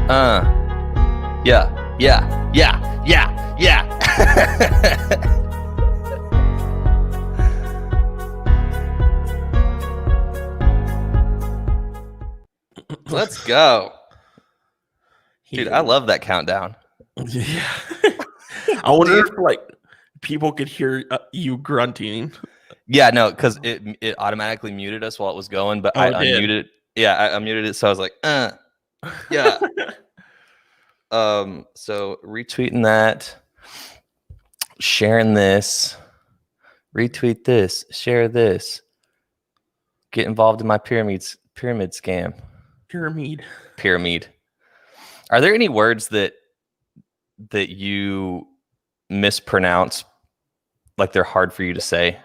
Yeah, yeah, yeah, yeah, yeah. Let's go. Dude, I love that countdown. Yeah. I wonder if like people could hear you grunting. Yeah, no, because it automatically muted us while it was going, but I unmuted. Yeah, I unmuted it, so I was like, yeah. So retweeting that, sharing this, retweet this, share this, get involved in my pyramid scam. Pyramid. Are there any words that you mispronounce, like they're hard for you to say?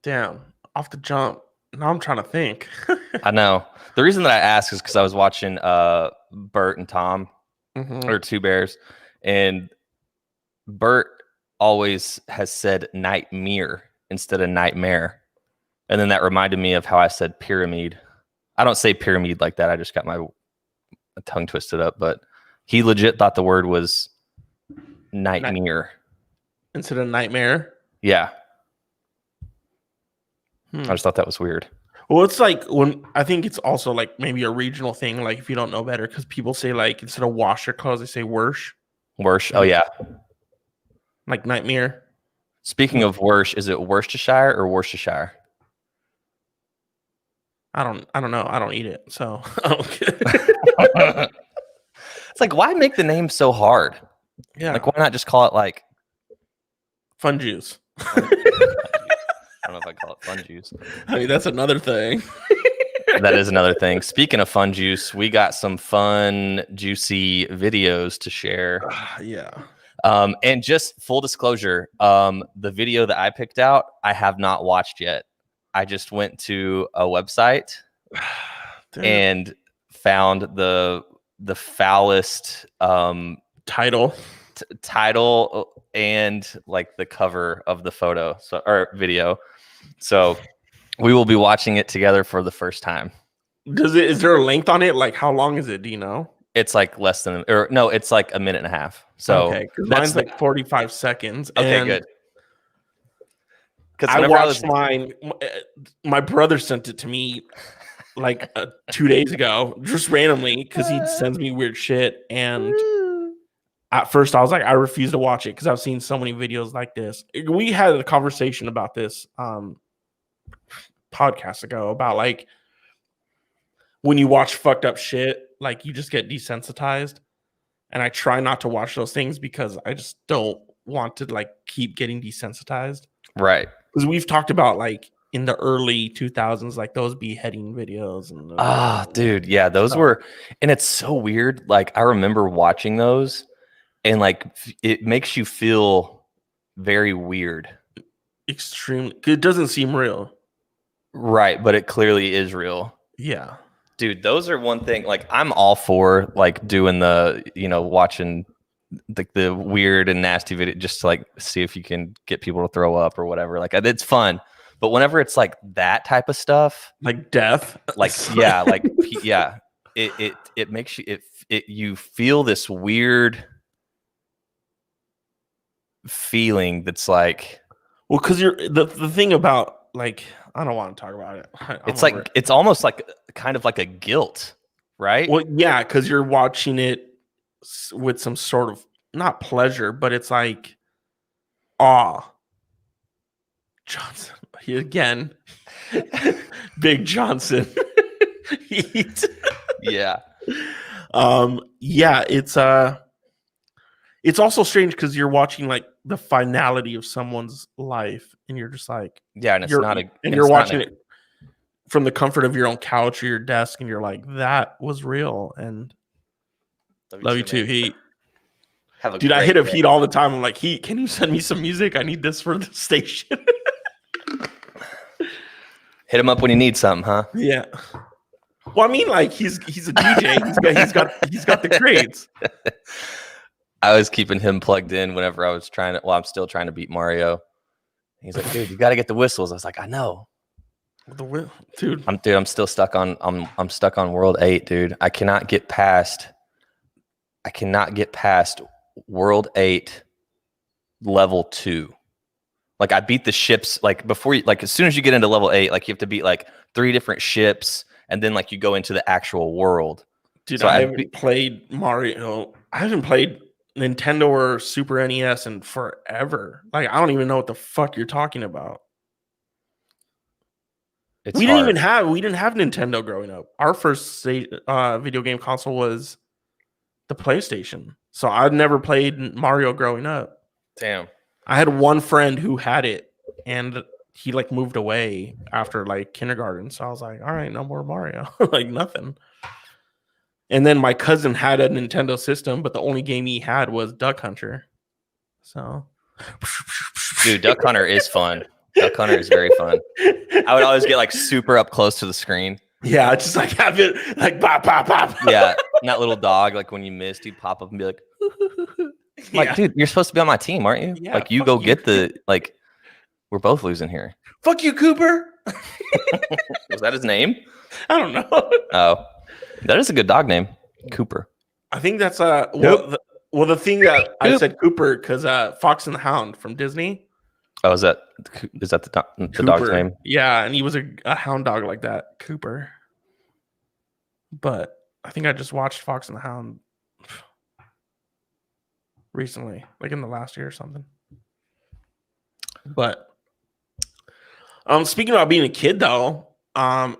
Damn, off the jump. Now I'm trying to think. I know. The reason that I ask is because I was watching Bert and Tom, or Two Bears, and Bert always has said nightmare instead of nightmare. And then that reminded me of how I said pyramid. I don't say pyramid like that. I just got my tongue twisted up, but he legit thought the word was nightmare instead of nightmare. Yeah. I just thought that was weird. Well, it's like when I think it's also like maybe a regional thing. Like if you don't know better, because people say like instead of wash your clothes, they say worsh. Worsh. Oh yeah. Like nightmare. Speaking of worsh, is it Worcestershire or Worcestershire? I don't know. I don't eat it, so I don't care. It's like, why make the name so hard? Yeah. Like, why not just call it like Fun Juice? I don't know if I call it Fun Juice. I mean, that's another thing. That is another thing. Speaking of Fun Juice, we got some fun, juicy videos to share. Yeah. And just full disclosure, the video that I picked out, I have not watched yet. I just went to a website and found the foulest title and like the cover of the photo or video. So we will be watching it together for the first time. Is there a length on it? Like how long is it? Do you know? It's like it's like a minute and a half. So okay, mine's like 45 seconds. Okay, good. I watched mine. My brother sent it to me like 2 days ago, just randomly, because he sends me weird shit. And at first, I was like, I refuse to watch it because I've seen so many videos like this. We had a conversation about this podcast ago about like when you watch fucked up shit, like you just get desensitized. And I try not to watch those things because I just don't want to like keep getting desensitized. Right. Because we've talked about like in the early 2000s, like those beheading videos. And dude. Yeah, those were, and it's so weird. Like I remember watching those and like it makes you feel very weird. Extremely. It doesn't seem real. Right. But it clearly is real. Yeah. Dude, those are one thing. Like I'm all for like doing the, watching the weird and nasty video just to like see if you can get people to throw up or whatever. Like it's fun. But whenever it's like that type of stuff, like death, like yeah, like yeah, it makes you you feel this weird feeling that's like, well, because you're the thing about like I don't want to talk about it. It's like it's almost like kind of like a guilt, right? Well, yeah, because you're watching it with some sort of not pleasure, but it's like awe. Johnson again, Big Johnson. Yeah. Yeah, it's also strange because you're watching like the finality of someone's life, and you're just like, yeah, and you're watching it from the comfort of your own couch or your desk, and you're like, that was real. And love you too, Heat. Dude, I hit up Heat all the time. I'm like, Heat, can you send me some music? I need this for the station. Hit him up when you need something, huh? Yeah. Well, I mean, like he's a DJ. he's got the grades. I was keeping him plugged in whenever I was I'm still trying to beat Mario, He's like, dude, you got to get the whistles. I was like, I know. Dude. I'm still stuck on. I'm stuck on World 8, dude. I cannot get past World 8 level 2. Like I beat the ships like before you, like as soon as you get into level 8, like you have to beat like 3 different ships, and then like you go into the actual world. Dude, so I haven't played Mario. I haven't played Nintendo or Super NES in forever. Like I don't even know what the fuck you're talking about. We didn't have Nintendo growing up. Our first video game console was the PlayStation. So I'd never played Mario growing up. Damn. I had one friend who had it, and he like moved away after like kindergarten. So I was like, all right, no more Mario. Like nothing. And then my cousin had a Nintendo system, but the only game he had was Duck Hunter. So dude, Duck Hunter is fun. Duck Hunter is very fun. I would always get like super up close to the screen. Yeah, just like have it like pop, pop, pop. Yeah, and that little dog, like when you missed, he'd pop up and be like, like, dude, you're supposed to be on my team, aren't you? Yeah, like you go get the like. We're both losing here. Fuck you, Cooper. Was that his name? I don't know. Oh, that is a good dog name, Cooper. I think that's the thing that I said Cooper because Fox and the Hound from Disney. Oh, is that the dog's name? Yeah, and he was a hound dog like that, Cooper. But I think I just watched Fox and the Hound recently, like in the last year or something. But speaking about being a kid, though, I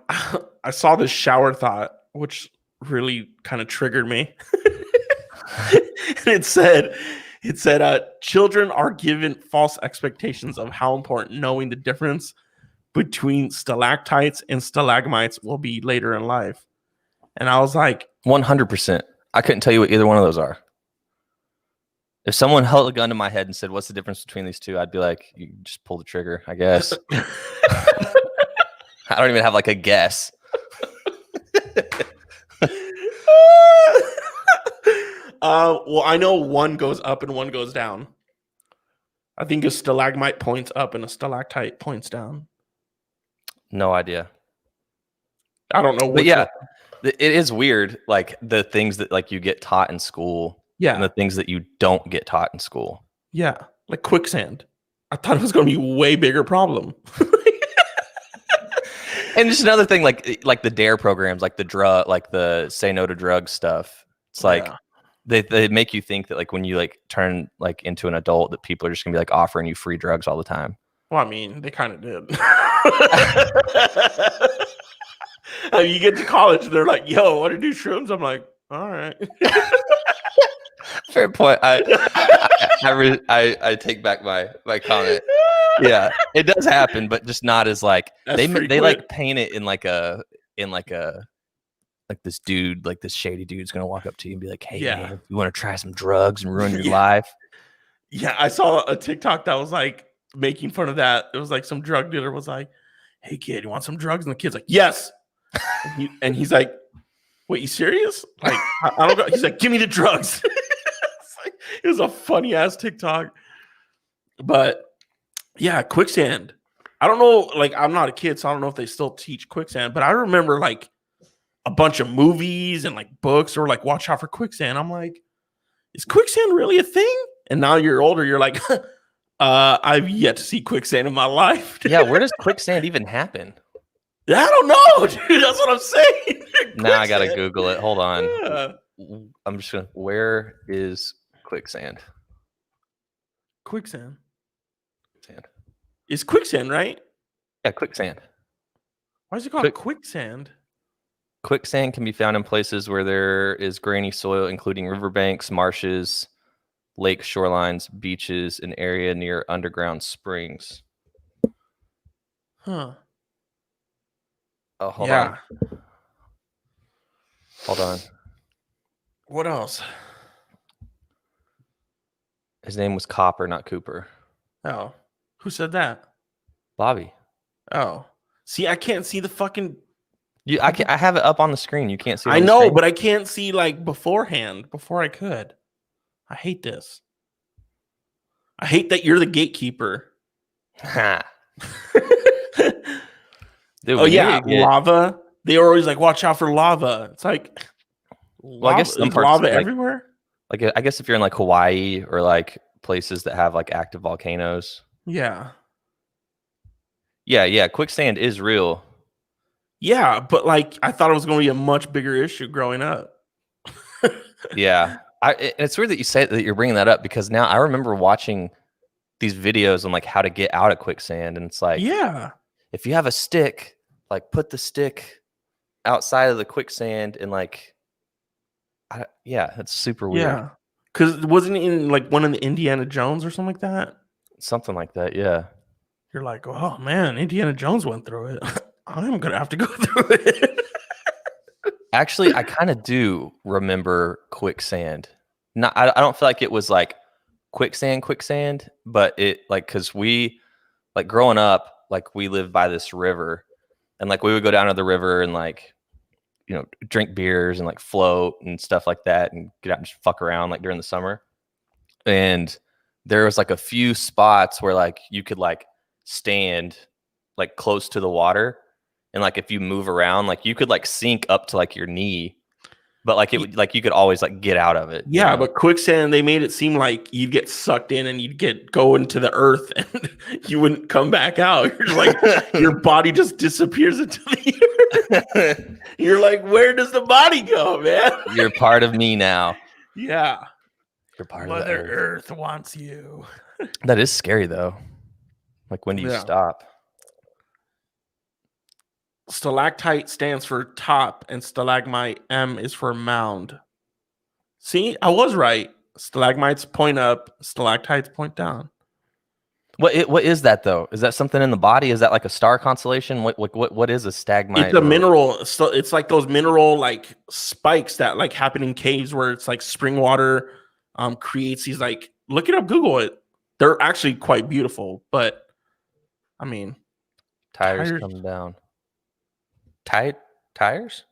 saw this shower thought, which really kind of triggered me. And it said, children are given false expectations of how important knowing the difference between stalactites and stalagmites will be later in life. And I was like, 100%. I couldn't tell you what either one of those are. If someone held a gun to my head and said, what's the difference between these two? I'd be like, you just pull the trigger, I guess. I don't even have like a guess. Well, I know one goes up and one goes down. I think a stalagmite points up and a stalactite points down. No idea. I don't know. But yeah, it is weird. Like the things that like you get taught in school. Yeah. And the things that you don't get taught in school. Yeah. Like quicksand. I thought it was going to be a way bigger problem. And just another thing, like the DARE programs, like the Say No to Drugs stuff. It's like they make you think that like when you like turn like into an adult that people are just gonna be like offering you free drugs all the time. Well, I mean, they kind of did. You get to college, they're like, "Yo, want to do shrooms?" I'm like, "All right." Fair point. I take back my comment. Yeah, it does happen, but just not as like they like paint it in like this dude, like this shady dude's gonna walk up to you and be like, "Hey, man, you want to try some drugs and ruin your life?" Yeah, I saw a TikTok that was like making fun of that. It was like some drug dealer was like, "Hey, kid, you want some drugs?" And the kid's like, "Yes," and he's like, "Wait, you serious?" Like, I don't go. He's like, "Give me the drugs." It was a funny ass TikTok. But yeah, quicksand. I don't know, like I'm not a kid, so I don't know if they still teach quicksand, but I remember like a bunch of movies and like books or like watch out for quicksand. I'm like, is quicksand really a thing? And now you're older, you're like, I've yet to see quicksand in my life. Yeah, where does quicksand even happen? I don't know, dude. That's what I'm saying. Now I gotta Google it. Hold on. Yeah. I'm just gonna. Where is quicksand? Quicksand. It's quicksand, right? Yeah, quicksand. Why is it called quicksand? Quicksand can be found in places where there is grainy soil, including riverbanks, marshes, lake shorelines, beaches, an area near underground springs. Huh. Oh, hold on. Hold on. What else? His name was Copper, not Cooper. Oh. Who said that? Bobby. Oh. See, I can't see the fucking... I have it up on the screen. You can't see it. I know, but I can't see like beforehand, before I could. I hate this. I hate that you're the gatekeeper. Dude, Oh we yeah, need to get, lava. They were always like, "Watch out for lava." It's like, well, I guess some is parts lava like everywhere? I guess if you're in like Hawaii or like places that have like active volcanoes. Yeah, Yeah, quicksand is real. yeah, but like, I thought it was going to be a much bigger issue growing up. Yeah. It's weird that you say that you're bringing that up because now I remember watching these videos on like how to get out of quicksand, and it's like Yeah, if you have a stick, like put the stick outside of the quicksand and like yeah, it's super weird. yeah, because wasn't it in like one of the Indiana Jones or something like that? Something like that, yeah. You're like, oh man, Indiana Jones went through it. I'm gonna have to go through it. Actually, I kind of do remember quicksand. Not, I don't feel like it was like quicksand, but it like because we like growing up, like we lived by this river, and like we would go down to the river and like drink beers and like float and stuff like that, and get out and just fuck around like during the summer. And there was like a few spots where like you could like stand like close to the water, and like if you move around, like you could like sink up to like your knee, but like it would like you could always like get out of it. Yeah, but quicksand, they made it seem like you'd get sucked in and you'd go into the earth and you wouldn't come back out. You're like your body just disappears into the earth. You're like, where does the body go, man? You're part of me now. Yeah. You're part Mother of the earth. Earth wants you. That is scary though. Like when do you stop? Stalactite stands for top and stalagmite M is for mound. See, I was right. Stalagmites point up, stalactites point down. What is that though? Is that something in the body? Is that like a star constellation? What is a stalagmite? It's a mineral. So it's like those mineral like spikes that like happen in caves where it's like spring water creates these like look it up, Google it. They're actually quite beautiful, but I mean tires come down. Tires?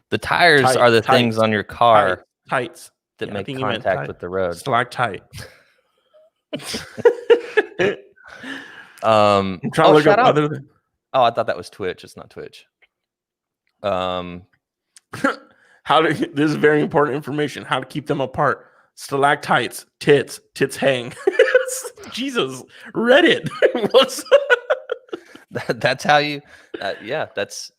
The tires are the things on your car tights that make contact with the road. Stalactite. I'm trying to look up other than. Oh, I thought that was Twitch. It's not Twitch. This is very important information. How to keep them apart. Stalactites, tits hang. Jesus, Reddit. That's how you. Yeah, that's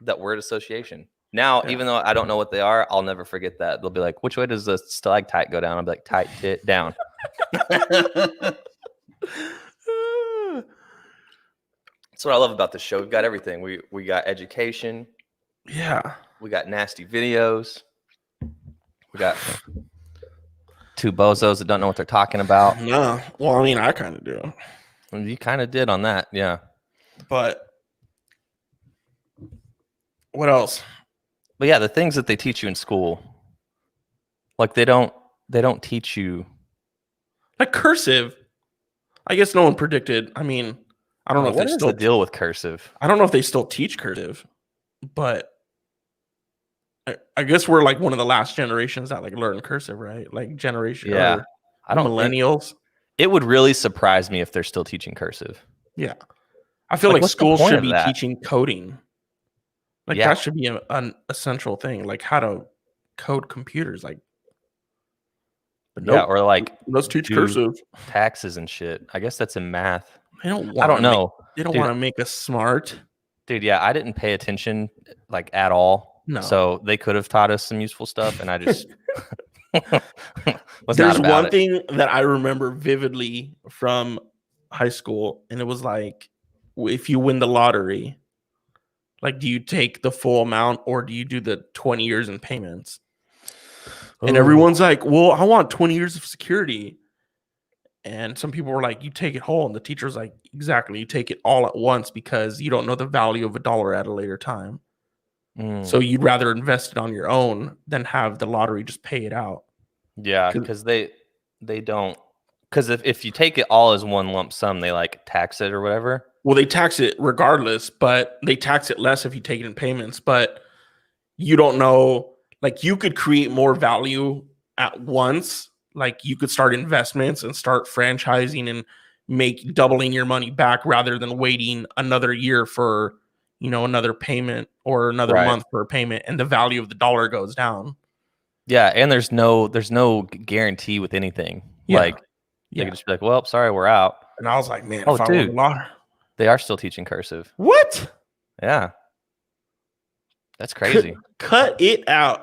that word association. Now, even though I don't know what they are, I'll never forget that. They'll be like, "Which way does the stalactite go down?" I'll be like, "Tight tit down." That's what I love about the show. We've got everything. We got education. Yeah. We got nasty videos. We got two bozos that don't know what they're talking about. No. Well, I mean, I kind of do. You kind of did on that, yeah. But what else? But yeah, the things that they teach you in school, like they don't teach you like cursive. I guess no one predicted. I mean, I don't know if what they is still the deal with cursive. I don't know if they still teach cursive, but I guess we're like one of the last generations that like learn cursive, right? Like generation, yeah. I don't millennials. It would really surprise me if they're still teaching cursive. Yeah, I feel like schools should be that? teaching coding. Like that should be an essential thing, like how to code computers. Like, but nope, or like let's teach cursive, taxes and shit. I guess that's in math. I don't know. They don't want to make us smart, dude. Yeah, I didn't pay attention like at all. No, so they could have taught us some useful stuff, and I just. There's one thing that I remember vividly from high school, and it was like, if you win the lottery, like, do you take the full amount or do you do the 20 years in payments? And everyone's like, well, I want 20 years of security. And some people were like, you take it whole. And the teacher's like, exactly. You take it all at once because you don't know the value of $1 at a later time. So you'd rather invest it on your own than have the lottery just pay it out. Yeah, because they don't. Because if you take it all as one lump sum, they like tax it or whatever. Well, they tax it regardless, but they tax it less if you take it in payments. But you don't know, like you could create more value at once. Like you could start investments and start franchising and make doubling your money back rather than waiting another year for, another payment or another month for a payment, and the value of the dollar goes down. Yeah, and there's no guarantee with anything. Yeah. Like they can just be like, "Well, sorry, we're out." And I was like, man, Oh, if I dude, won the lottery. They are still teaching cursive. What? Yeah. That's crazy. Cut it out.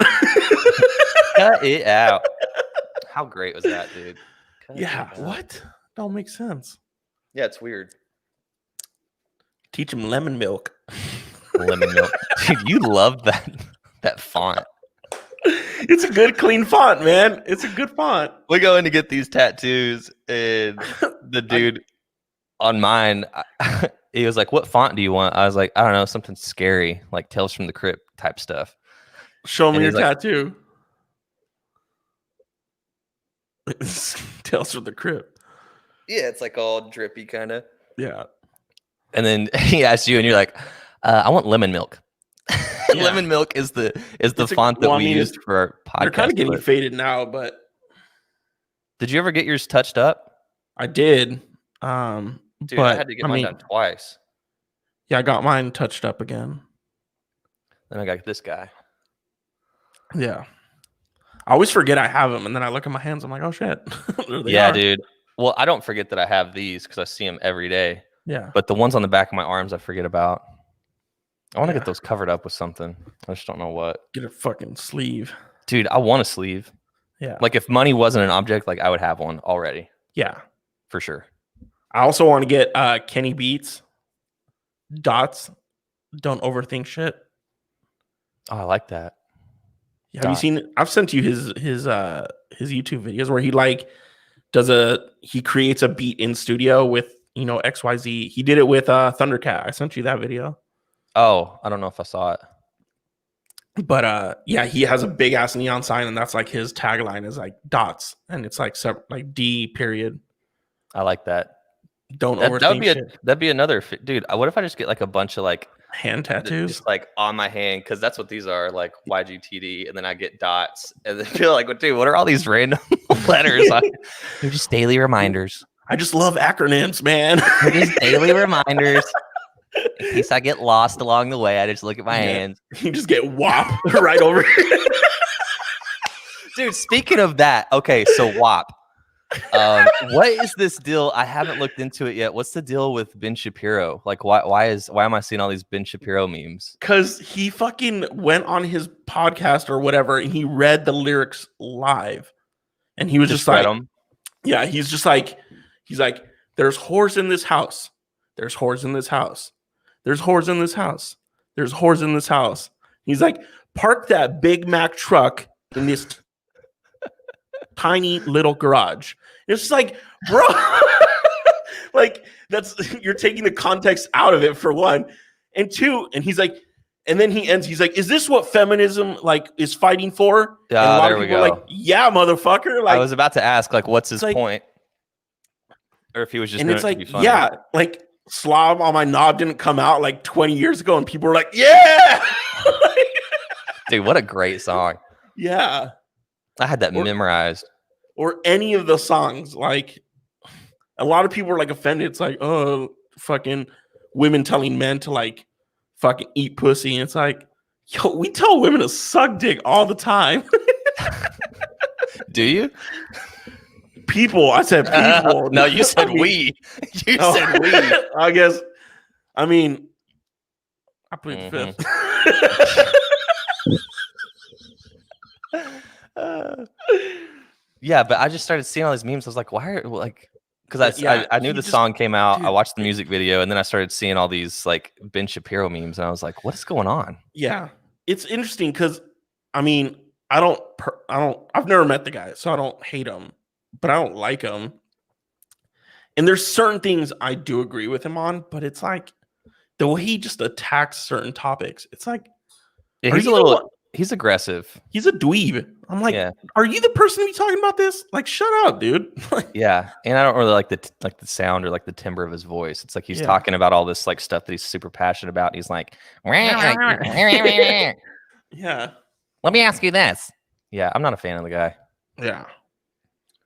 Cut it out. How great was that, dude? What? Don't make sense. Yeah, it's weird. Teach him lemon milk. Lemon milk. Dude, you love that font. It's a good, clean font, man. It's a good font. We go in to get these tattoos, and the dude on mine, he was like, "What font do you want?" I was like, "I don't know, something scary, like Tales from the Crypt type stuff." Show me your tattoo. Tales from the Crypt. Yeah, it's like all drippy kind of. Yeah. And then he asked you, and you're like, "I want lemon milk." Yeah. Lemon milk is the font that we used for our podcast. They're kind of getting faded now, but did you ever get yours touched up? I did. Dude, but I had to get mine done twice. Yeah, I got mine touched up again. Then I got this guy. Yeah. I always forget I have them, and then I look at my hands. I'm like, oh shit. Yeah, dude. Well, I don't forget that I have these because I see them every day. Yeah. But the ones on the back of my arms, I forget about. I want to get those covered up with something. I just don't know what. Get a fucking sleeve. Dude, I want a sleeve. Yeah. Like if money wasn't an object, like I would have one already. Yeah. For sure. I also want to get Kenny Beats dots. Don't overthink shit. Oh, I like that. Yeah, have you seen? I've sent you his YouTube videos where he creates a beat in studio with XYZ. He did it with Thundercat. I sent you that video. Oh, I don't know if I saw it. But yeah, he has a big ass neon sign, and that's like his tagline is like dots, and it's like D period. I like that. Don't overthink shit. That'd be another dude. What if I just get like a bunch of like hand tattoos, just like on my hand, because that's what these are, like YGTD, and then I get dots, and then feel like, dude, what are all these random letters? They're just daily reminders. I just love acronyms, man. They're just daily reminders. In case I get lost along the way, I just look at my hands. You just get WAP right over here. Dude, speaking of that, okay, so WAP. What is this deal? I haven't looked into it yet. What's the deal with Ben Shapiro? Like, why am I seeing all these Ben Shapiro memes? Because he fucking went on his podcast or whatever, and he read the lyrics live, and he was just like, yeah, he's like, there's whores in this house. There's whores in this house. There's whores in this house. There's whores in this house. He's like, park that Big Mac truck in this tiny little garage. It's just like, bro, like you're taking the context out of it for one, and two. And he's like, and then he ends. He's like, is this what feminism like is fighting for? Yeah, and a lot there of we people go. Are like, yeah, motherfucker. Like, I was about to ask, like, what's his point? Or if he was just, and it's like, yeah, like slob on my knob didn't come out like 20 years ago, and people were like, yeah. Dude, what a great song. Yeah. I had that memorized. Or any of the songs. Like, a lot of people were like offended. It's like, oh, fucking women telling men to like fucking eat pussy. And it's like, yo, we tell women to suck dick all the time. Do you? People. I said people. No, you said we. You said we. I guess. I mean, I plead the fifth. Yeah, but I just started seeing all these memes. I was like, why are like, because I knew the song came out. Dude, I watched the music video, and then I started seeing all these like Ben Shapiro memes, and I was like, what is going on? Yeah, it's interesting because I mean, I've never met the guy, so I don't hate him, but I don't like him. And there's certain things I do agree with him on, but it's like the way he just attacks certain topics. It's like, yeah, he's aggressive. He's a dweeb. I'm like, are you the person to be talking about this? Like, shut up, dude. Yeah, and I don't really like the sound or like the timbre of his voice. It's like he's talking about all this like stuff that he's super passionate about. And he's like, yeah. Let me ask you this. Yeah, I'm not a fan of the guy. Yeah,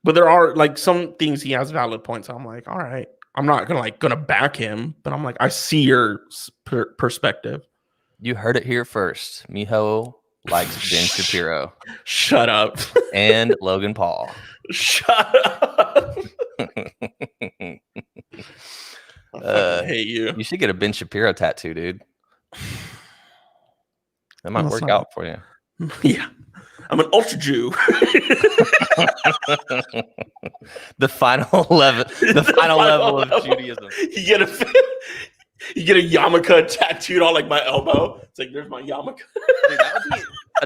but there are like some things he has valid points. I'm like, all right, I'm not gonna back him, but I'm like, I see your perspective. You heard it here first. Miho likes Ben Shapiro. Shut up. And Logan Paul. Shut up. I hate you. You should get a Ben Shapiro tattoo, dude. That might work out for you. Yeah. I'm an ultra Jew. The final level of Judaism. You get a yarmulke tattooed on like my elbow. It's like, there's my yarmulke.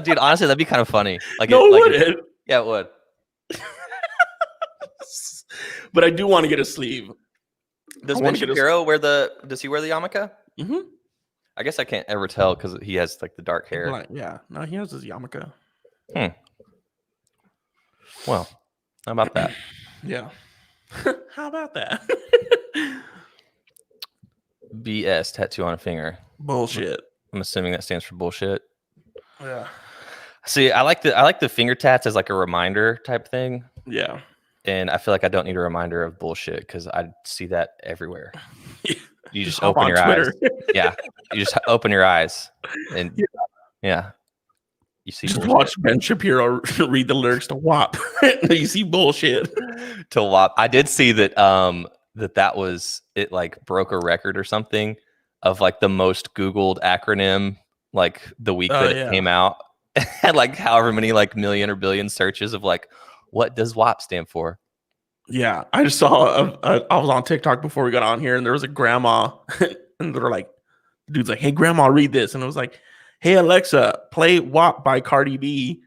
Dude, honestly, that'd be kind of funny. Like, no, it wouldn't. Yeah, it would. But I do want to get a sleeve. Does Ben Shapiro does he wear the yarmulke? Mm-hmm. I guess I can't ever tell because he has like the dark hair. Like, yeah, no, he has his yarmulke. Well, how about that? Yeah. How about that? BS tattoo on a finger. Bullshit. I'm assuming that stands for bullshit. Yeah. See, I like the finger tats as like a reminder type thing. Yeah. And I feel like I don't need a reminder of bullshit because I see that everywhere. You just hop open your Twitter. eyes. Yeah. You just open your eyes. And yeah. You see just bullshit. watch Ben Shapiro read the lyrics to WAP. You see bullshit. To WAP. I did see that that was it, like broke a record or something of like the most Googled acronym like the week that it came out. Had like however many like million or billion searches of like, what does WAP stand for? Yeah, I just saw I was on TikTok before we got on here, and there was a grandma, and they're like, dude's like, hey grandma, read this, and it was like, hey Alexa, play WAP by Cardi B,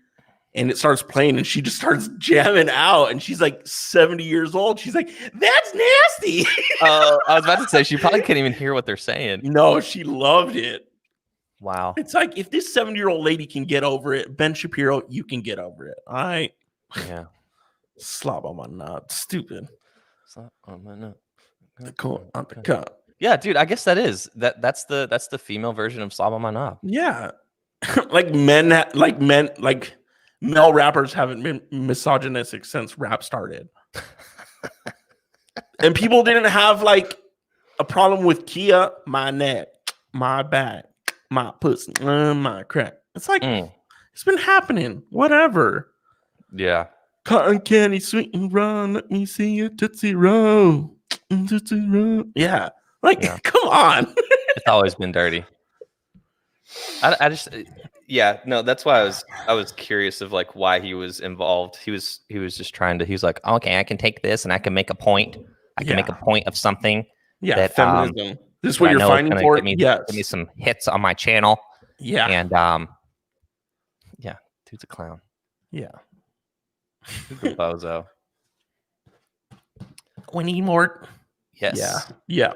and it starts playing, and she just starts jamming out, and she's like 70 years old. She's like, that's nasty. I was about to say she probably can't even hear what they're saying. No, she loved it. Wow. It's like, if this 70-year-old lady can get over it, Ben Shapiro, you can get over it. Yeah. Slop on my nut. Stupid. Slop on my nut. The coat on the cup. Yeah, dude, I guess that's the female version of slop on my knob. Yeah. like male rappers haven't been misogynistic since rap started. And people didn't have like a problem with Kia, my neck, my back, my pussy, my crack. It's like it's been happening. Whatever. Yeah. Cotton candy, sweet and raw. Let me see you Tootsie Roll. Tootsie Roll. Yeah. Like, come on. It's always been dirty. I just no, that's why I was curious of like why he was involved. He was just trying to, he's like, okay, I can take this and I can make a point. I can make a point of something. Yeah, that, feminism. This is what you're fighting for? Give me some hits on my channel. Yeah. And dude's a clown. Yeah. Dude's a bozo. We need more. Yes. Yeah.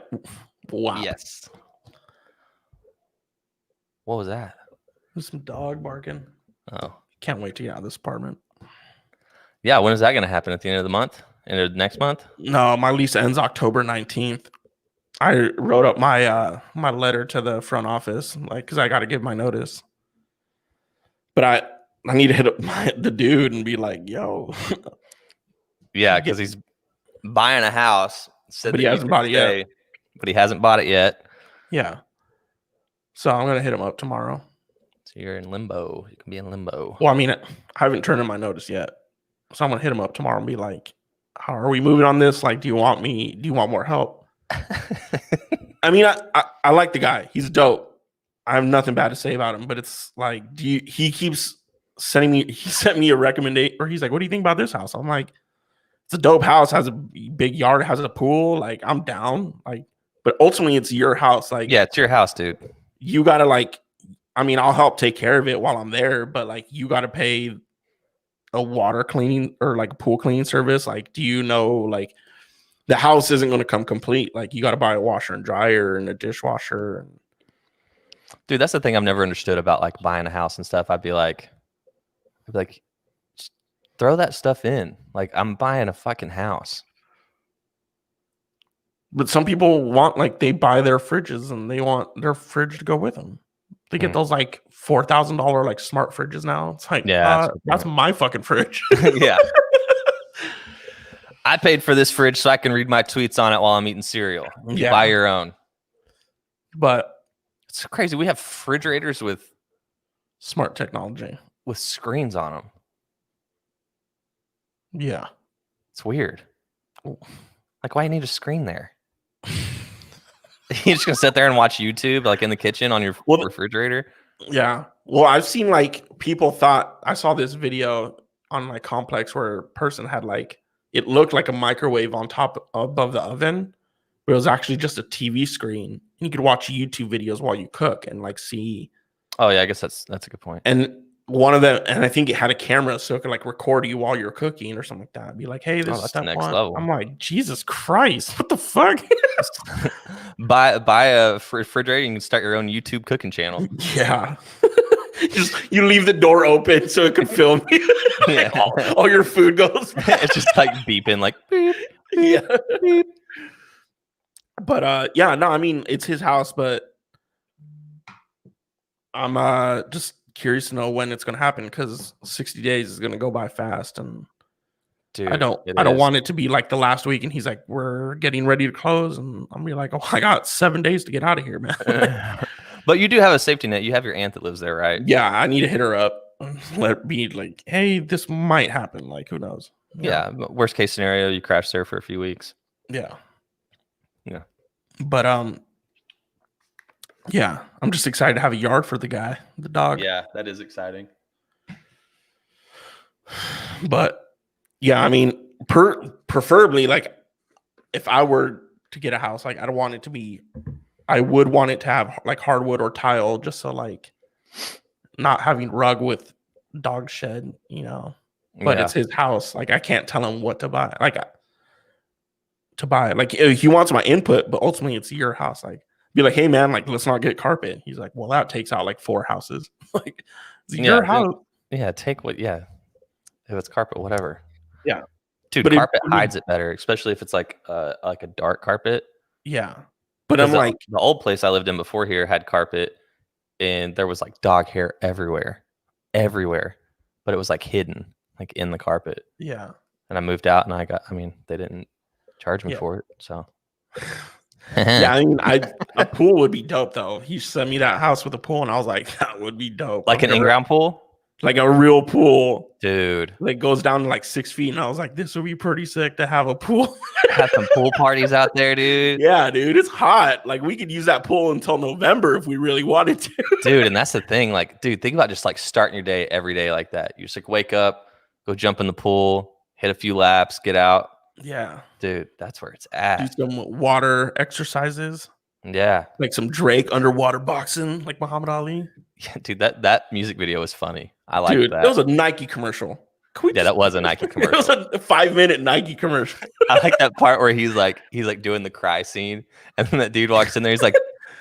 Wow. Yes. What was that? There's some dog barking. Oh. Can't wait to get out of this apartment. Yeah, when is that going to happen? At the end of the month? End of next month? No, my lease ends October 19th. I wrote up my my letter to the front office, like, because I got to give my notice. But I need to hit up the dude and be like, yo. Yeah, because he's buying a house. But he hasn't bought it yet. But he hasn't bought it yet. Yeah. So I'm going to hit him up tomorrow. So you're in limbo. You can be in limbo. Well, I mean, I haven't turned in my notice yet. So I'm going to hit him up tomorrow and be like, how are we moving on this? Like, do you want more help? I mean, I like the guy. He's dope. I have nothing bad to say about him, but it's like, he keeps sending me, he sent me a recommendation, or he's like, what do you think about this house? I'm like, it's a dope house, has a big yard, has a pool. Like, I'm down. Like, but ultimately it's your house. Like, yeah, it's your house, dude. You got to like, I mean, I'll help take care of it while I'm there, but like, you got to pay a water cleaning or like a pool cleaning service. Like, do you know, like, the house isn't going to come complete. Like, you got to buy a washer and dryer and a dishwasher. Dude, that's the thing I've never understood about like buying a house and stuff. I'd be like, just throw that stuff in. Like, I'm buying a fucking house. But some people want, like, they buy their fridges and they want their fridge to go with them. They get those like $4,000 like smart fridges now. It's like, that's my fucking fridge. Yeah. I paid for this fridge so I can read my tweets on it while I'm eating cereal. Yeah. Buy your own. But it's crazy. We have refrigerators with smart technology with screens on them. Yeah. It's weird. Like, why you need a screen there? You're just gonna sit there and watch YouTube like in the kitchen on your refrigerator? Yeah. Well, I've seen like people thought I saw this video on my complex where a person had like it looked like a microwave on top above the oven, but it was actually just a TV screen. And you could watch YouTube videos while you cook and like see. Oh yeah, I guess that's a good point. And one of them, and I think it had a camera so it could like record you while you're cooking or something like that. Be like, hey, this is step next one. level. I'm like, Jesus Christ, what the fuck? buy a refrigerator, you can start your own YouTube cooking channel. Yeah. Just you leave the door open so it can film you. Yeah. all your food goes. It's just like beeping, like beep, beep, Yeah. beep. But yeah, no, I mean it's his house, but I'm just curious to know when it's gonna happen because 60 days is gonna go by fast, and dude, I don't want it to be like the last week and he's like, we're getting ready to close, and I'm be like, oh, I got 7 days to get out of here, man. But you do have a safety net. You have your aunt that lives there, right? Yeah, I need to hit her up. Let it be like, hey, this might happen. Like, who knows? Yeah. Worst case scenario, you crash there for a few weeks. Yeah. Yeah. But yeah, I'm just excited to have a yard for the guy, the dog. Yeah, that is exciting. But yeah, I mean, preferably like if I were to get a house, like I would want it to have like hardwood or tile, just so like not having rug with dog shed, you know. But it's his house. Like I can't tell him what to buy. Like he wants my input, but ultimately it's your house. Like be like, hey man, like let's not get carpet. He's like, well, that takes out like 4 houses. Like it's your house. Take what? Yeah, if it's carpet, whatever. Yeah, dude, but carpet hides it better, especially if it's like a dark carpet. Yeah. But I'm like, the old place I lived in before here had carpet and there was like dog hair everywhere, but it was like hidden, like in the carpet. Yeah. And I moved out and they didn't charge me for it. So, yeah, I mean, a pool would be dope though. He sent me that house with a pool and I was like, that would be dope. Like an in-ground pool? Like a real pool, dude. Like goes down to like 6 feet, and I was like, "This would be pretty sick to have a pool." Have some pool parties out there, dude. Yeah, dude, it's hot. Like we could use that pool until November if we really wanted to, dude. And that's the thing. Like, dude, think about just like starting your day every day like that. You just like wake up, go jump in the pool, hit a few laps, get out. Yeah, dude, that's where it's at. Do some water exercises. Yeah, like some Drake underwater boxing, like Muhammad Ali. Yeah, dude, that music video was funny. I like that. That was a Nike commercial. That was a Nike commercial. It was a 5-minute Nike commercial. I like that part where he's like doing the cry scene, and then that dude walks in there. He's like,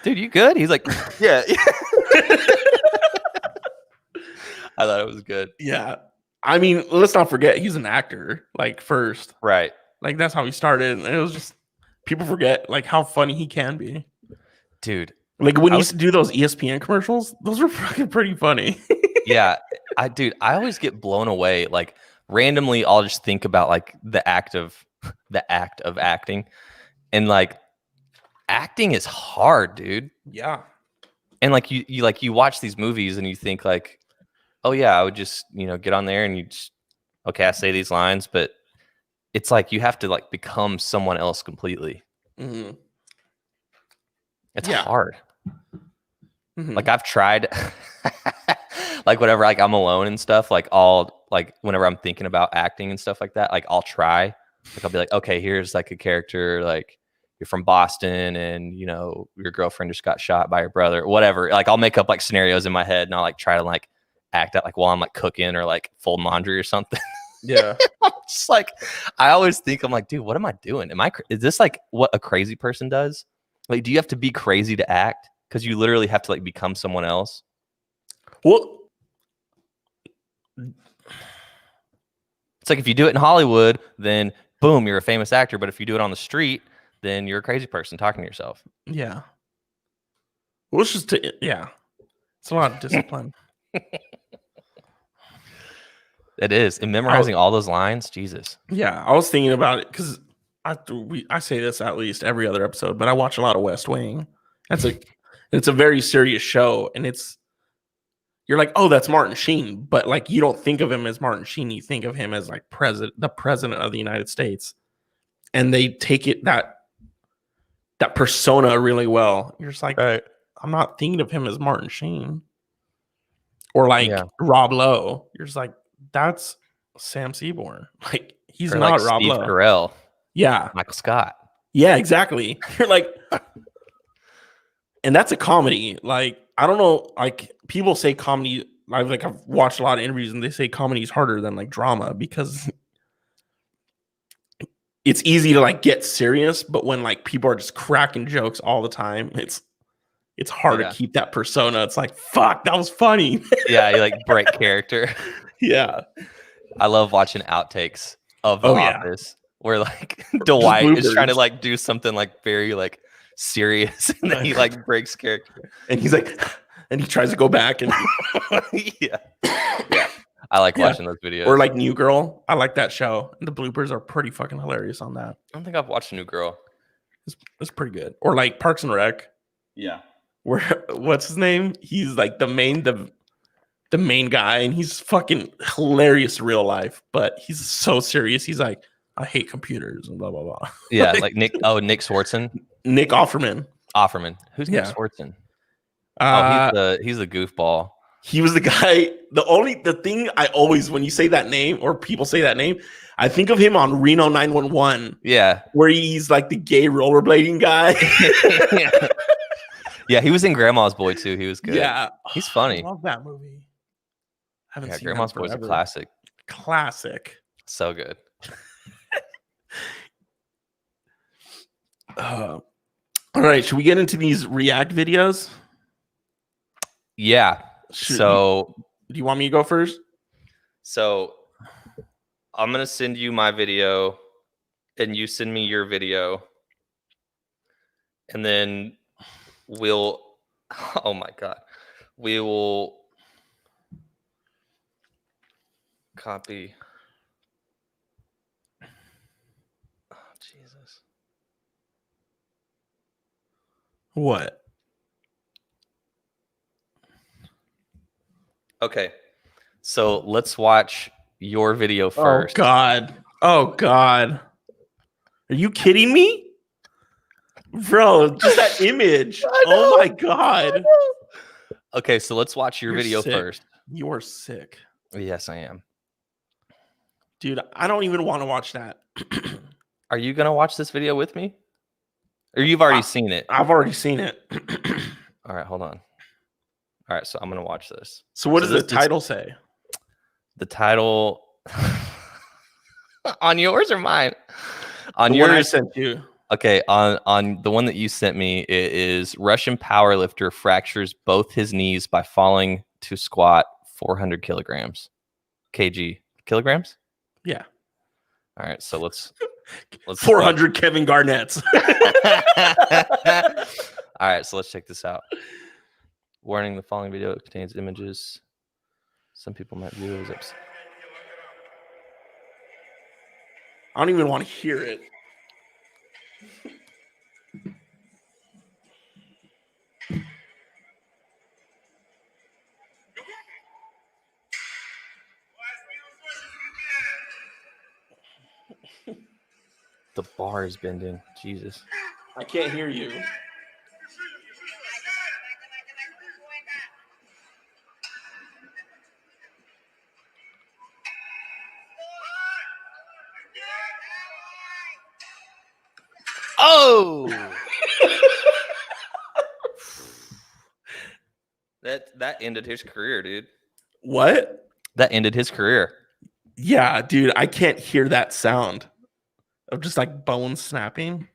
"Dude, you good?" He's like, "Yeah." I thought it was good. Yeah, I mean, let's not forget he's an actor. Like first, right? Like that's how he started. And it was just people forget like how funny he can be, dude. Like when he used to do those ESPN commercials, those were fucking pretty funny. Yeah, I always get blown away. Like randomly, I'll just think about like the act of acting, and like acting is hard, dude. Yeah, and like you watch these movies and you think like, oh yeah, I would just get on there and you just I say these lines, but it's like you have to like become someone else completely. Mm-hmm. It's hard. Mm-hmm. Like I've tried like whenever like I'm alone and stuff, like whenever I'm thinking about acting and stuff like that, like I'll try, like I'll be like, okay, here's like a character, like you're from Boston and your girlfriend just got shot by your brother, whatever. Like I'll make up like scenarios in my head and I'll like try to like act out like while I'm like cooking or like folding laundry or something. Yeah. I'm just like, I always think, I'm like, dude, what am I doing? Is this like what a crazy person does? Like, do you have to be crazy to act? Because you literally have to like become someone else. Well, it's like if you do it in Hollywood, then boom, you're a famous actor. But if you do it on the street, then you're a crazy person talking to yourself. Yeah. Well, it's just it's a lot of discipline. It is. And memorizing all those lines, Jesus. Yeah, I was thinking about it because I say this at least every other episode, but I watch a lot of West Wing. It's a very serious show, and you're like, oh, that's Martin Sheen, but like you don't think of him as Martin Sheen, you think of him as like the president of the United States, and they take that persona really well. You're just like, Right. I'm not thinking of him as Martin Sheen or like Rob Lowe. You're just like, that's Sam Seaborn. Like he's not like Rob Steve Lowe. Carell. Yeah. Michael Scott. Yeah, exactly. You're like, and that's a comedy. Like, I don't know. Like people say comedy. I've watched a lot of interviews and they say comedy is harder than like drama because it's easy to like get serious, but when like people are just cracking jokes all the time, it's hard to keep that persona. It's like, fuck, that was funny. Yeah, you like break character. Yeah. I love watching outtakes of The Office where like Dwight is trying to like do something like very like serious and then he like breaks character. And he's like, and he tries to go back and yeah. I like watching those videos. Or like New Girl. I like that show. And the bloopers are pretty fucking hilarious on that. I don't think I've watched New Girl. It's pretty good. Or like Parks and Rec. Yeah. Where what's his name? He's like the main guy, and he's fucking hilarious in real life, but he's so serious. He's like, I hate computers and blah blah blah. Yeah, like Nick Swartzen. Nick Offerman. Who's Nick Swartzen? He's the goofball. He was the guy. The thing I always, when you say that name or people say that name, I think of him on Reno 911. Yeah, where he's like the gay rollerblading guy. Yeah, he was in Grandma's Boy too. He was good. Yeah, he's funny. I love that movie. I haven't seen Grandma's Boy is a classic. Classic. So good. All right, should we get into these React videos? Yeah. Do you want me to go first? So I'm gonna send you my video, and you send me your video, and then we'll. Oh my god, we will copy. Oh Jesus. What? Okay, so let's watch your video first. Oh God. Are you kidding me? Bro, just that image. Oh my God. Okay, so let's watch your video first. You're sick. Yes, I am. Dude, I don't even want to watch that. Are you going to watch this video with me? Or you've already seen it? I've already seen it. All right, hold on. All right, so I'm going to watch this. So what does the title say? The title on yours or mine? On yours, I sent you. Okay, on the one that you sent me, it is Russian powerlifter fractures both his knees by falling to squat 400 kilograms. Kilograms? Yeah. All right, so let's 400 Kevin Garnett's. All right, so let's check this out. Warning: the following video contains images some people might view as upset. I don't even want to hear it. The bar is bending. Jesus. I can't hear you. Oh! That ended his career, dude. What? That ended his career. Yeah, dude, I can't hear that sound of just like bones snapping.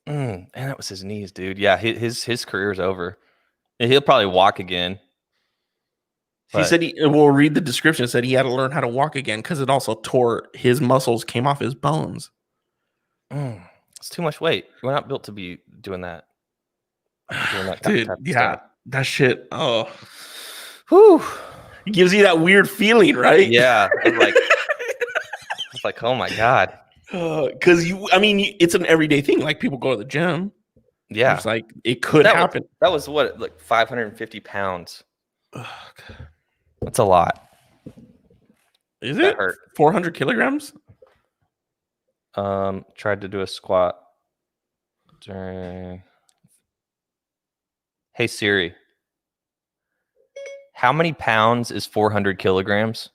And that was his knees, dude. Yeah, his career's over. He'll probably walk again. He said we'll read the description. It said he had to learn how to walk again because it also tore his muscles, came off his bones. It's too much weight. We're not built to be doing that. Dude, yeah, that shit. Oh, whew. It gives you that weird feeling, right? Yeah. It's like, oh my God. Because it's an everyday thing. Like people go to the gym. Yeah. It's like it could happen. That was what, like 550 pounds. That's a lot. Is it? 400 kilograms? Tried to do a squat during. Hey Siri, how many pounds is 400 kilograms?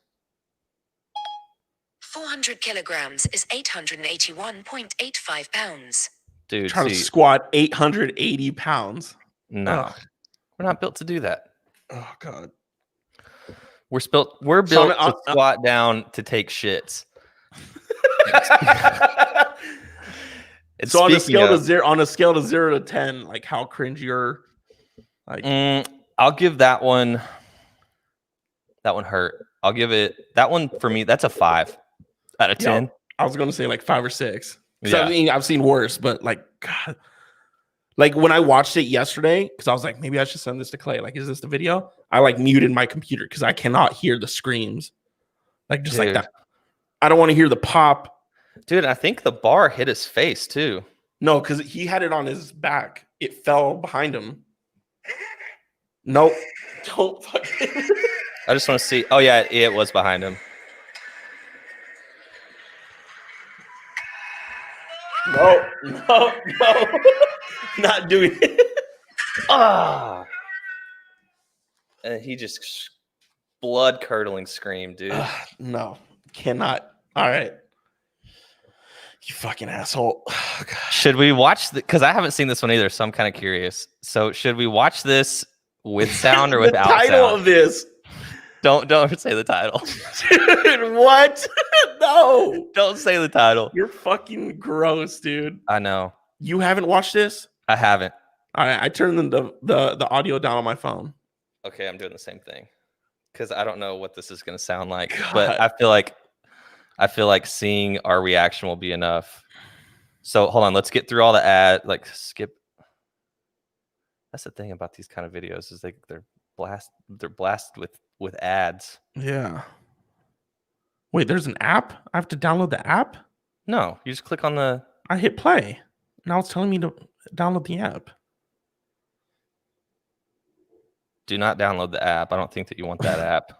400 kilograms is 881.85 pounds. Dude, trying to squat 880 pounds. No, we're not built to do that. Oh God, we're built to squat down to take shits. So on a scale to 0 to 10, like how cringe you're. Like, I'll give that one. That one hurt. I'll give it that one for me. That's a 5 out of 10. Yeah, I was gonna say like 5 or 6. Yeah. I've seen worse, but like God, like when I watched it yesterday, because I was like, maybe I should send this to Clay. Like, is this the video? I like muted my computer because I cannot hear the screams, like just like that. I don't want to hear the pop. Dude, I think the bar hit his face too. No, because he had it on his back. It fell behind him. Nope. Don't fucking. I just want to see. Oh yeah, it was behind him. No. Not doing it. And he just blood curdling scream, dude. No, cannot. All right. You fucking asshole. Oh, should we watch because I haven't seen this one either, so I'm kind of curious. So should we watch this with sound or without sound? The title of this. Don't say the title. Dude, what? No. Don't say the title. You're fucking gross, dude. I know. You haven't watched this? I haven't. All right, I turned the audio down on my phone. Okay, I'm doing the same thing. Because I don't know what this is gonna sound like. God. But I feel like seeing our reaction will be enough. So hold on, let's get through all the ad. Like skip. That's the thing about these kind of videos is they're blasted with ads. Yeah. Wait, there's an app? I have to download the app? No, you just click on the. I hit play. Now it's telling me to download the app. Do not download the app. I don't think that you want that app.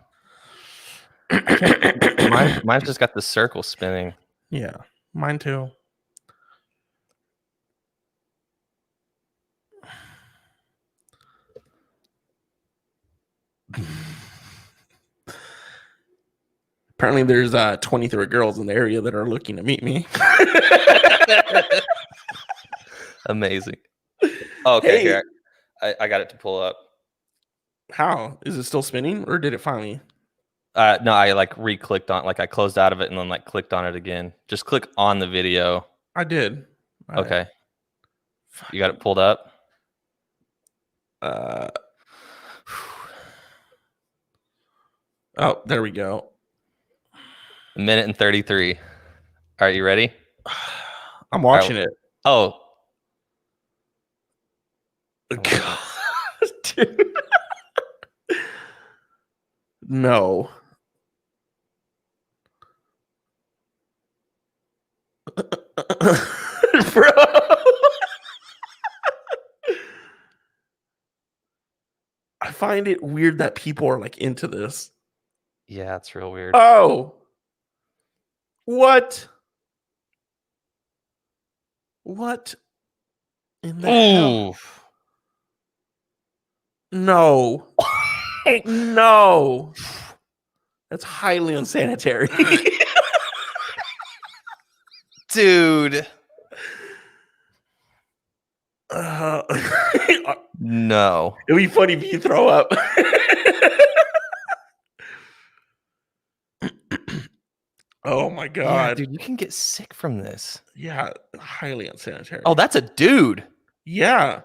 Mine's just got the circle spinning. Yeah, mine too. Apparently, there's 23 girls in the area that are looking to meet me. Amazing. Oh, okay, hey. Here I got it to pull up. How is it still spinning, or did it finally? No, I like re-clicked on. Like I closed out of it and then like clicked on it again. Just click on the video. I did. Okay. You got it pulled up. Oh, there we go. 1 minute and 33. All right, you ready? I'm watching it. Oh. God, dude. No. Bro. I find it weird that people are like into this. Yeah, it's real weird. Oh. What? What in the hell? No. No. That's highly unsanitary. Dude. No. It'd be funny if you throw up. Oh my God. Yeah, dude, you can get sick from this. Yeah, highly unsanitary. Oh, that's a dude. Yeah.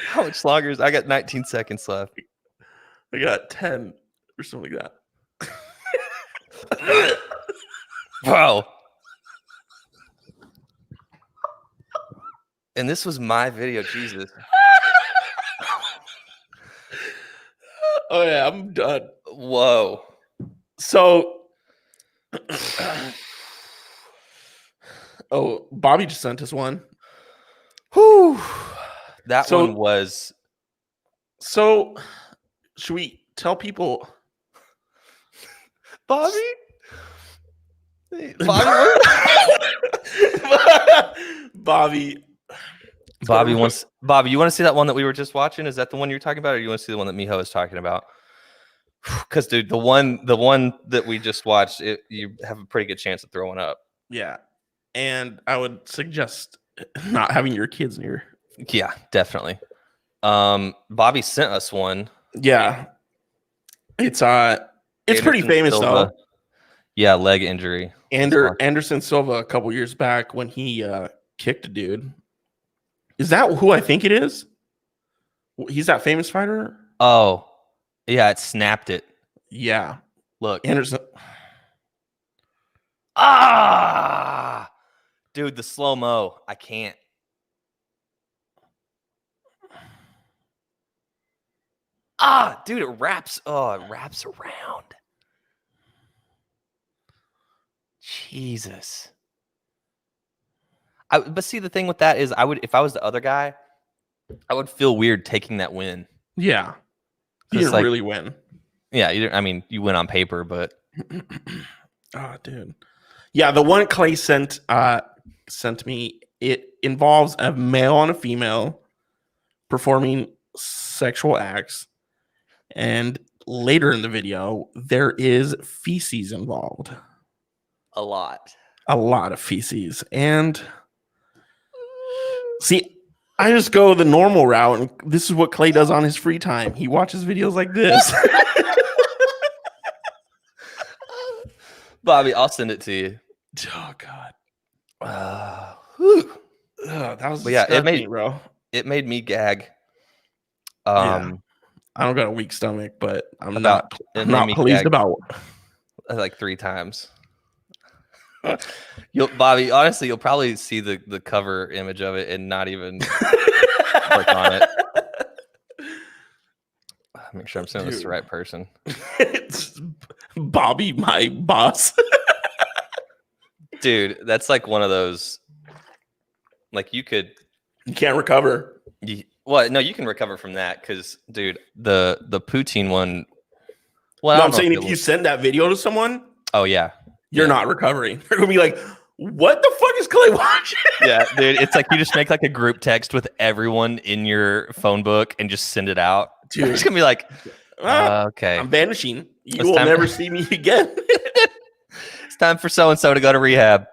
How much longer is I got 19 seconds left. I got 10 or something like that. Bro. And this was my video. Jesus. Oh yeah, I'm done. Whoa. So, Bobby just sent us one. Whew. That So- one was. So, should we tell people? Bobby? Bobby. Bobby wants. Bobby, you want to see that one that we were just watching? Is that the one you're talking about, or you want to see the one that Miho is talking about? Because, dude, the one that we just watched, you have a pretty good chance of throwing up. Yeah, and I would suggest not having your kids near. Yeah, definitely. Bobby sent us one. Yeah, it's pretty Anderson famous Silva. though. Yeah, leg injury. Anderson Silva a couple years back when he kicked a dude. Is that who I think it is? He's that famous fighter. Oh, yeah, it snapped it. Yeah, Look. Anderson. Dude, the slow-mo. I can't. Dude, it wraps. Oh, it wraps around. Jesus. But see, the thing with that is, if I was the other guy, I would feel weird taking that win. Yeah, he It's didn't like- really win. Yeah, you win on paper, but Oh, dude. Yeah, the one Clay sent me, it involves a male and a female performing sexual acts, and later in the video there is feces involved. a lot. A lot of feces. And see, I just go the normal route, and this is what Clay does on his free time. He watches videos like this. Bobby, I'll send it to you. Oh God. Whew. Ugh, that was But yeah, it made- disgusting, bro. It made me gag. Yeah. I don't got a weak stomach, but I'm About- not it I'm made not me pleased gag. about Like 3 times. Bobby, honestly, you'll probably see the cover image of it and not even click on it. Make sure I'm sending this to the Dude. right person. It's Bobby, my boss. Dude, that's like one of those. Like you could. You can't recover. Well, no, you can recover from that because, dude, the poutine one. Well, I No, don't I'm know saying if if it you was- send that video to someone, Oh yeah, you're Yeah. not recovering. They're gonna be like, "What the fuck is Clay watching?" yeah, dude. It's like you just make like a group text with everyone in your phone book and just send it out. Dude. It's gonna be like, okay, I'm vanishing. You It's will time- never see me again. it's time for so and so to go to rehab.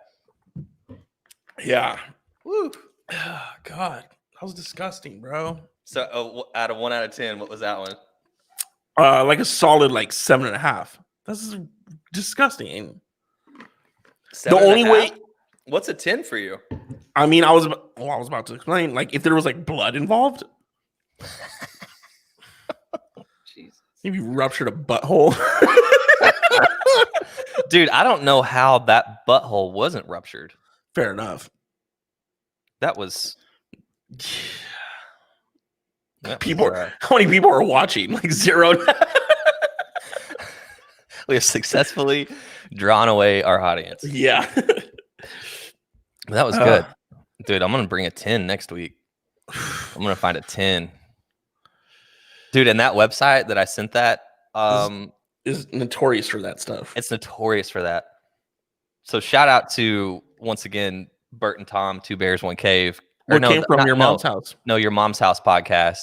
Yeah. Woo. Oh, God, that was disgusting, bro. So, out of 1 out of 10, what was that one? Like a solid 7.5. This is disgusting. 7.5? way, What's a 10 for you? I mean, I was about to explain. Like, if there was blood involved, Jeez. maybe ruptured a butthole. Dude, I don't know how that butthole wasn't ruptured. Fair enough. That was. People, how many people are watching? 0. We have successfully drawn away our audience. Yeah. That was good. Dude, I'm going to bring a 10 next week. I'm going to find a 10. Dude, and that website that I sent that, Is notorious for that stuff. it's notorious for that. So shout out to, once again, Bert and Tom, 2 Bears, 1 Cave. What came from your mom's house? No, Your Mom's House podcast.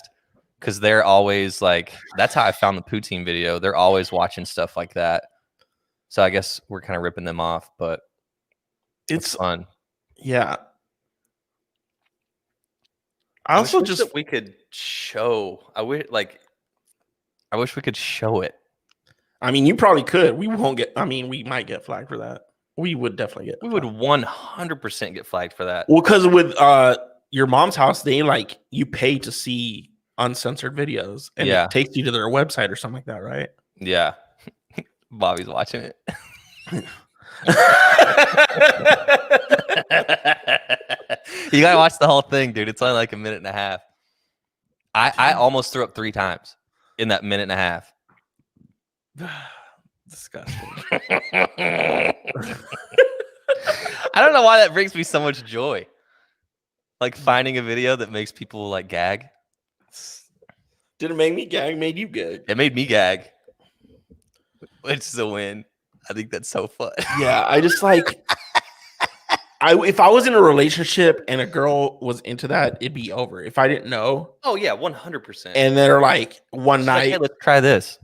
Because they're always like, that's how I found the poutine video. They're always watching stuff like that. So I guess we're kind of ripping them off, but it's fun. Yeah. I also wish just that we could show. I wish we could show it. I mean, you probably could. We won't get. I mean, we might get flagged for that. We would definitely get. We would flagged. 100% get flagged for that. Well, because with your mom's house, they you pay to see uncensored videos, and Yeah. it takes you to their website or something like that, right? Yeah. Bobby's watching it. You gotta watch the whole thing, dude. It's only like a minute and a half. I almost threw up 3 times in that minute and a half. Disgusting. I don't know why that brings me so much joy. Like finding a video that makes people like gag. Didn't make me gag, made you gag. It made me gag, which is a win. I think that's so fun. Yeah, I just like if I was in a relationship and a girl was into that, it'd be over. If I didn't know, Oh yeah, 100%. and they're like one She's night, like, hey, let's try this.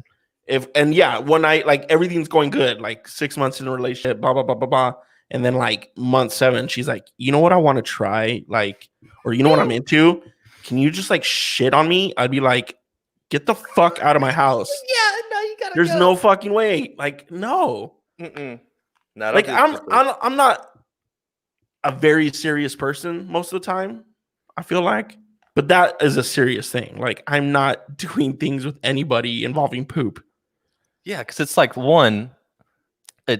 one night, like everything's going good, like 6 months in a relationship, blah blah blah blah blah, and then like month 7, she's like, you know what I want to try, like, or you know what I'm into? Can you just like shit on me? I'd be like, get the fuck out of my house. Yeah, no, you gotta. There's no fucking way. Like, no. Mm-mm. No, I don't Like do I'm super. I'm not a very serious person most of the time, I feel like. But that is a serious thing. Like I'm not doing things with anybody involving poop. Yeah, because it's like one,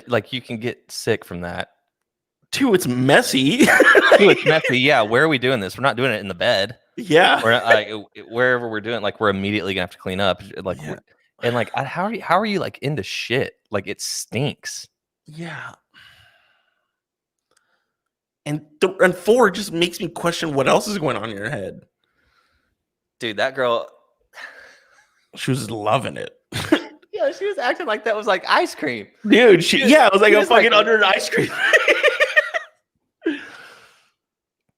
like you can get sick from that. 2, it's messy. Two, it's messy. Yeah, where are we doing this? We're not doing it in the bed. Yeah. We're not, like wherever we're doing, like we're immediately gonna have to clean up. Like, Yeah. and like, how are you like into shit? Like it stinks. Yeah. And 4 just makes me question what else is going on in your head. Dude, that girl. She was loving it. Yeah, she was acting like that was like ice cream. Dude, it was like she a was like fucking a- under an ice cream.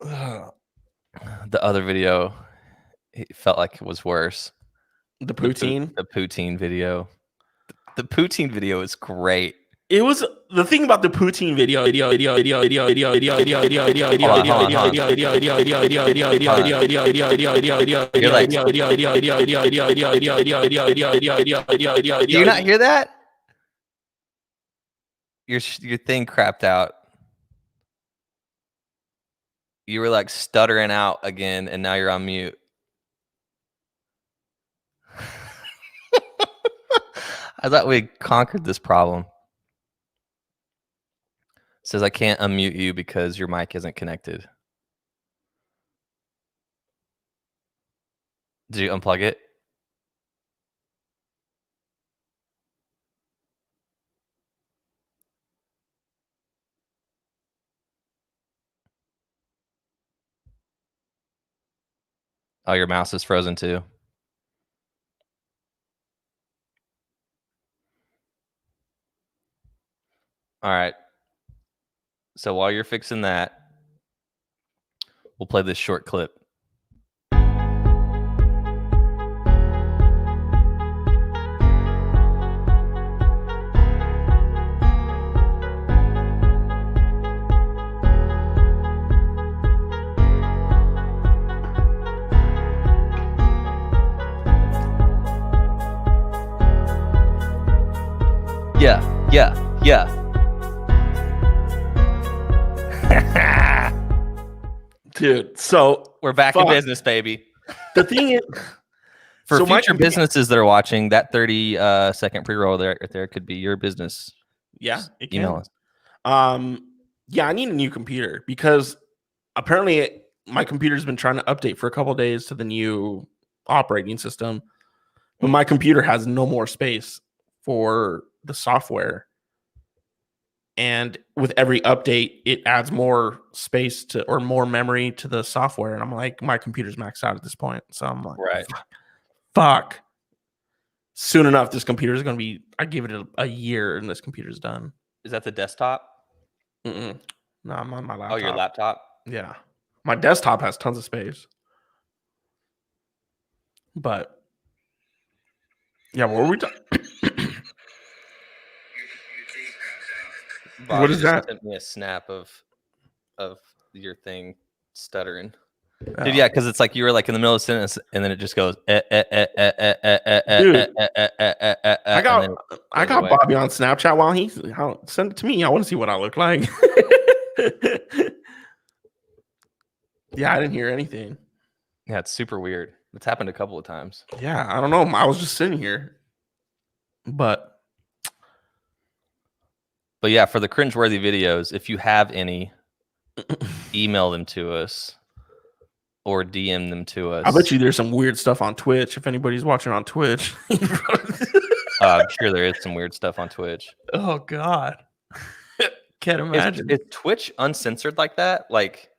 The other video, it felt like it was worse. The poutine. The poutine video. The poutine video is great. It was the thing about the poutine video. Do you not hear that? Your thing crapped out. You were like stuttering out again, and now you're on mute. I thought we conquered this problem. It says I can't unmute you because your mic isn't connected. Did you unplug it? Oh, your mouse is frozen too. All right. So while you're fixing that, we'll play this short clip. Yeah. Dude, so We're back in business, baby. the thing is, For so future businesses that are watching, that 30-second pre-roll there, right there could be your business. yeah, Just it email can. us. Yeah, I need a new computer because apparently my computer's been trying to update for a couple of days to the new operating system, but my computer has no more space for the software. And with every update, it adds more space to or more memory to the software. And I'm like, my computer's maxed out at this point. So I'm like, Right. fuck. Soon enough, this computer is going to be, I give it a year and this computer's done. Is that the desktop? No, I'm on my laptop. Oh, your laptop? Yeah. My desktop has tons of space. But yeah, what were we talking? Bob What is just that? Sent me a snap of your thing stuttering. Dude, yeah, because it's like you were like in the middle of a sentence and then it just goes. Dude, I got away. Bobby on Snapchat while send it to me. I want to see what I look like. Yeah, I didn't hear anything. Yeah, it's super weird. It's happened a couple of times. Yeah, I don't know. I was just sitting here. But yeah, for the cringeworthy videos, if you have any, email them to us, or DM them to us. I bet you there's some weird stuff on Twitch. If anybody's watching on Twitch, I'm sure there is some weird stuff on Twitch. oh God, can't imagine. Is Twitch uncensored like that? Like,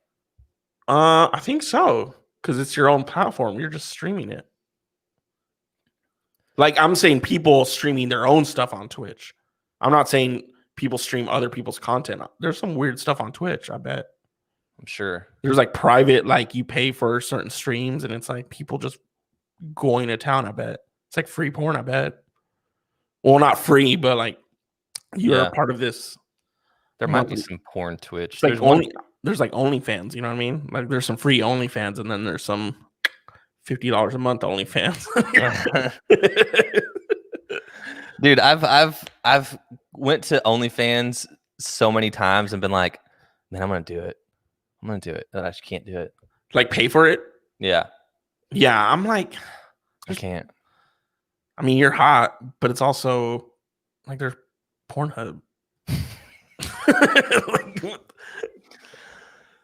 I think so, because it's your own platform. You're just streaming it. Like I'm saying, people streaming their own stuff on Twitch. I'm not saying people stream other people's content. There's some weird stuff on Twitch. I bet. I'm sure There's like private, like you pay for certain streams, and it's like people just going to town. I bet it's like free porn. I bet. Well, not free, but like you're a part of this. There might be some porn Twitch. Like there's like OnlyFans. You know what I mean? Like there's some free OnlyFans, and then there's some $50 a month OnlyFans. Dude, I've went to OnlyFans so many times and been like, man, I'm gonna do it. But I just can't do it. Like pay for it? Yeah. Yeah, I'm like, I can't. I mean, you're hot, but it's also like there's Pornhub.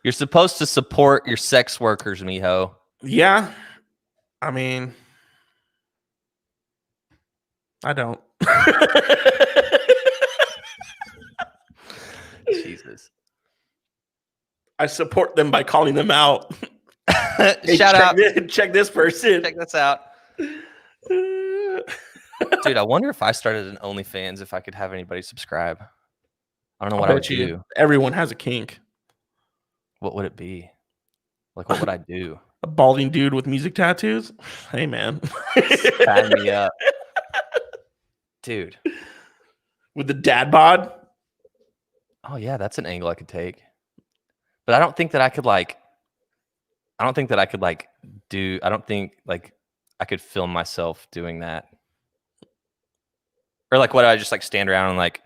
You're supposed to support your sex workers, mijo. Yeah. I mean, I don't. Jesus. I support them by calling them out. Hey, Shout out. Check this person. Check this out. Dude, I wonder if I started an OnlyFans, if I could have anybody subscribe. I don't know what I would do. Everyone has a kink. What would it be? Like, what would I do? A balding dude with music tattoos? Hey, man. Sign me up. Dude. With the dad bod? Oh, yeah, that's an angle I could take. But I don't think that I could, like, I don't think I could film myself doing that. Or, like, what, I just, like, stand around and, like,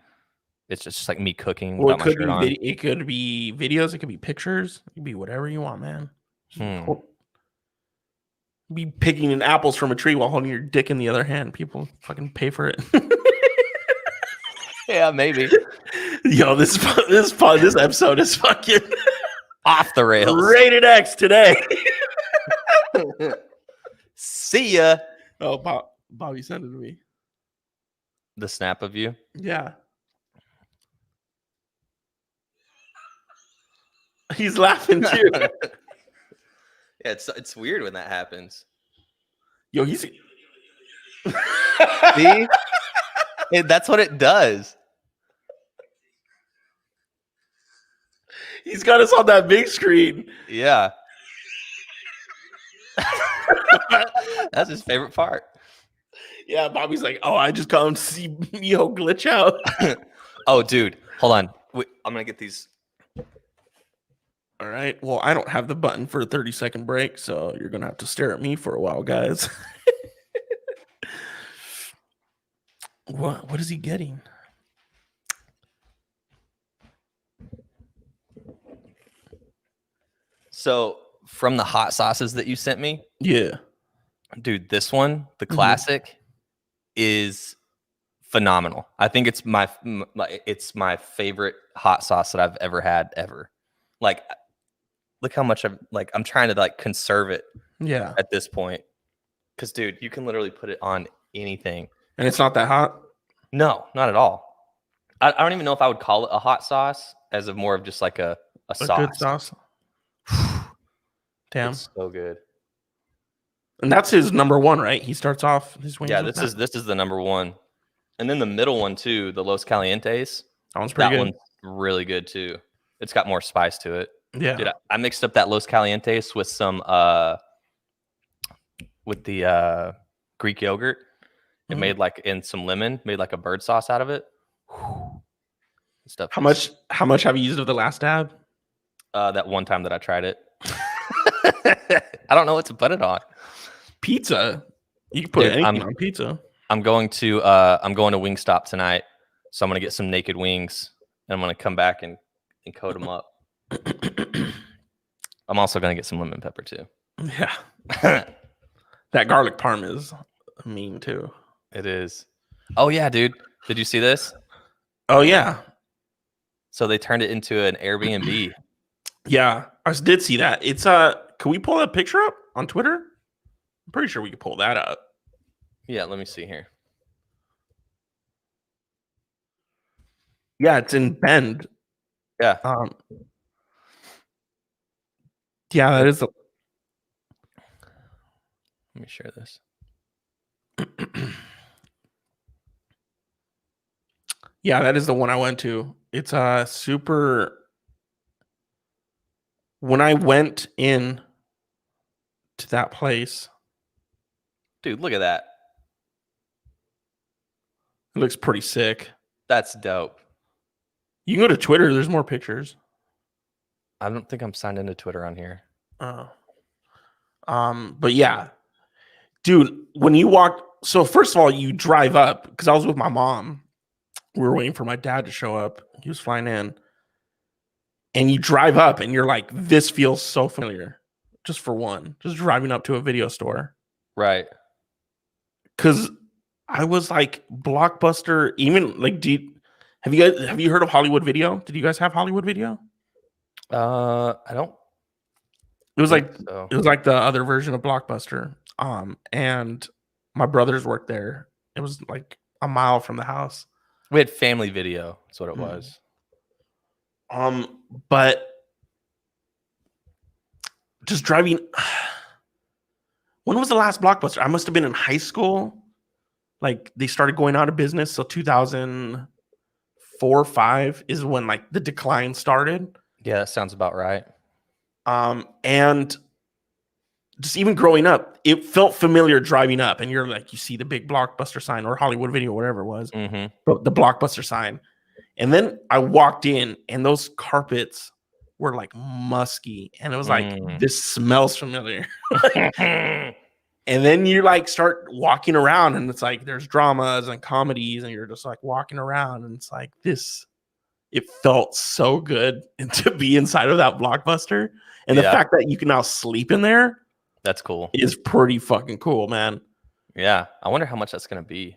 it's just like me cooking without my shirt on? It could be videos. It could be pictures. It could be whatever you want, man. Be picking apples from a tree while holding your dick in the other hand. People fucking pay for it. Yeah, maybe. Yo, this episode is fucking off the rails. Rated X today. See ya. Oh, Bobby sent it to me. The snap of you? Yeah. He's laughing too. Yeah, it's weird when that happens. Yo, he's see? That's what it does. He's got us on that big screen. Yeah. That's his favorite part. Yeah, Bobby's like, oh, I just come to see Miho glitch out. Oh, dude, hold on. Wait, I'm gonna get these. All right. Well, I don't have the button for a 30-second break, so you're gonna have to stare at me for a while, guys. What is he getting? So from the hot sauces that you sent me, yeah, dude, this one, the classic, is phenomenal. I think it's my favorite hot sauce that I've ever had ever. Like, look how much I'm trying to like conserve it. Yeah. At this point, because dude, you can literally put it on anything, and it's not that hot. No, not at all. I don't even know if I would call it a hot sauce, as of more of just like a sauce. Good sauce. Damn, it's so good. And that's his number one, right? He starts off his wings. Yeah, this is the number one, and then the middle one too, the Los Calientes. That one's pretty good. One's really good too. It's got more spice to it. Yeah, dude, I mixed up that Los Calientes with some with the Greek yogurt. It made like some lemon, made like a bird sauce out of it. Stuff. How much have you used of the last dab? That one time that I tried it. I don't know what to put it on. Pizza. You can put anything on pizza. I'm going to Wingstop tonight, so I'm gonna get some naked wings, and I'm gonna come back and coat them up. I'm also gonna get some lemon pepper too. Yeah. That garlic parm is mean too. It is. Oh yeah, dude. Did you see this? Oh yeah. So they turned it into an Airbnb. Yeah, I did see that. It's can we pull that picture up on Twitter? I'm pretty sure we could pull that up. Yeah, let me see here. Yeah, it's in Bend. Yeah. Yeah, that is. Let me share this. Yeah, that is the one I went to. It's super. When I went in to that place, Dude, look at that. it looks pretty sick. That's dope. You can go to Twitter. There's more pictures. I don't think I'm signed into Twitter on here. But yeah, dude, when you walk, so first of all, you drive up because I was with my mom. We were waiting for my dad to show up. He was flying in. And you drive up and you're like, this feels so familiar. Just for one, just driving up to a video store. Right. Because I was like, Blockbuster, even like, have you heard of Hollywood Video? Did you guys have Hollywood Video? I don't. It was like so. It was like the other version of Blockbuster. And my brothers worked there. It was like a mile from the house. We had Family Video. That's what it was. But just driving. When was the last Blockbuster? I must have been in high school. Like they started going out of business. So 2004, 5 is when like the decline started. Yeah, that sounds about right. And just even growing up, it felt familiar driving up, and you're like, you see the big Blockbuster sign or Hollywood Video, whatever it was, the Blockbuster sign. And then I walked in, and those carpets were like musky, and it was like, this smells familiar. And then you like start walking around, and it's like there's dramas and comedies, and you're just like walking around, and it's like this. It felt so good to be inside of that Blockbuster, and the fact that you can now sleep in there. That's cool. Is pretty fucking cool, man. Yeah, I wonder how much that's gonna be.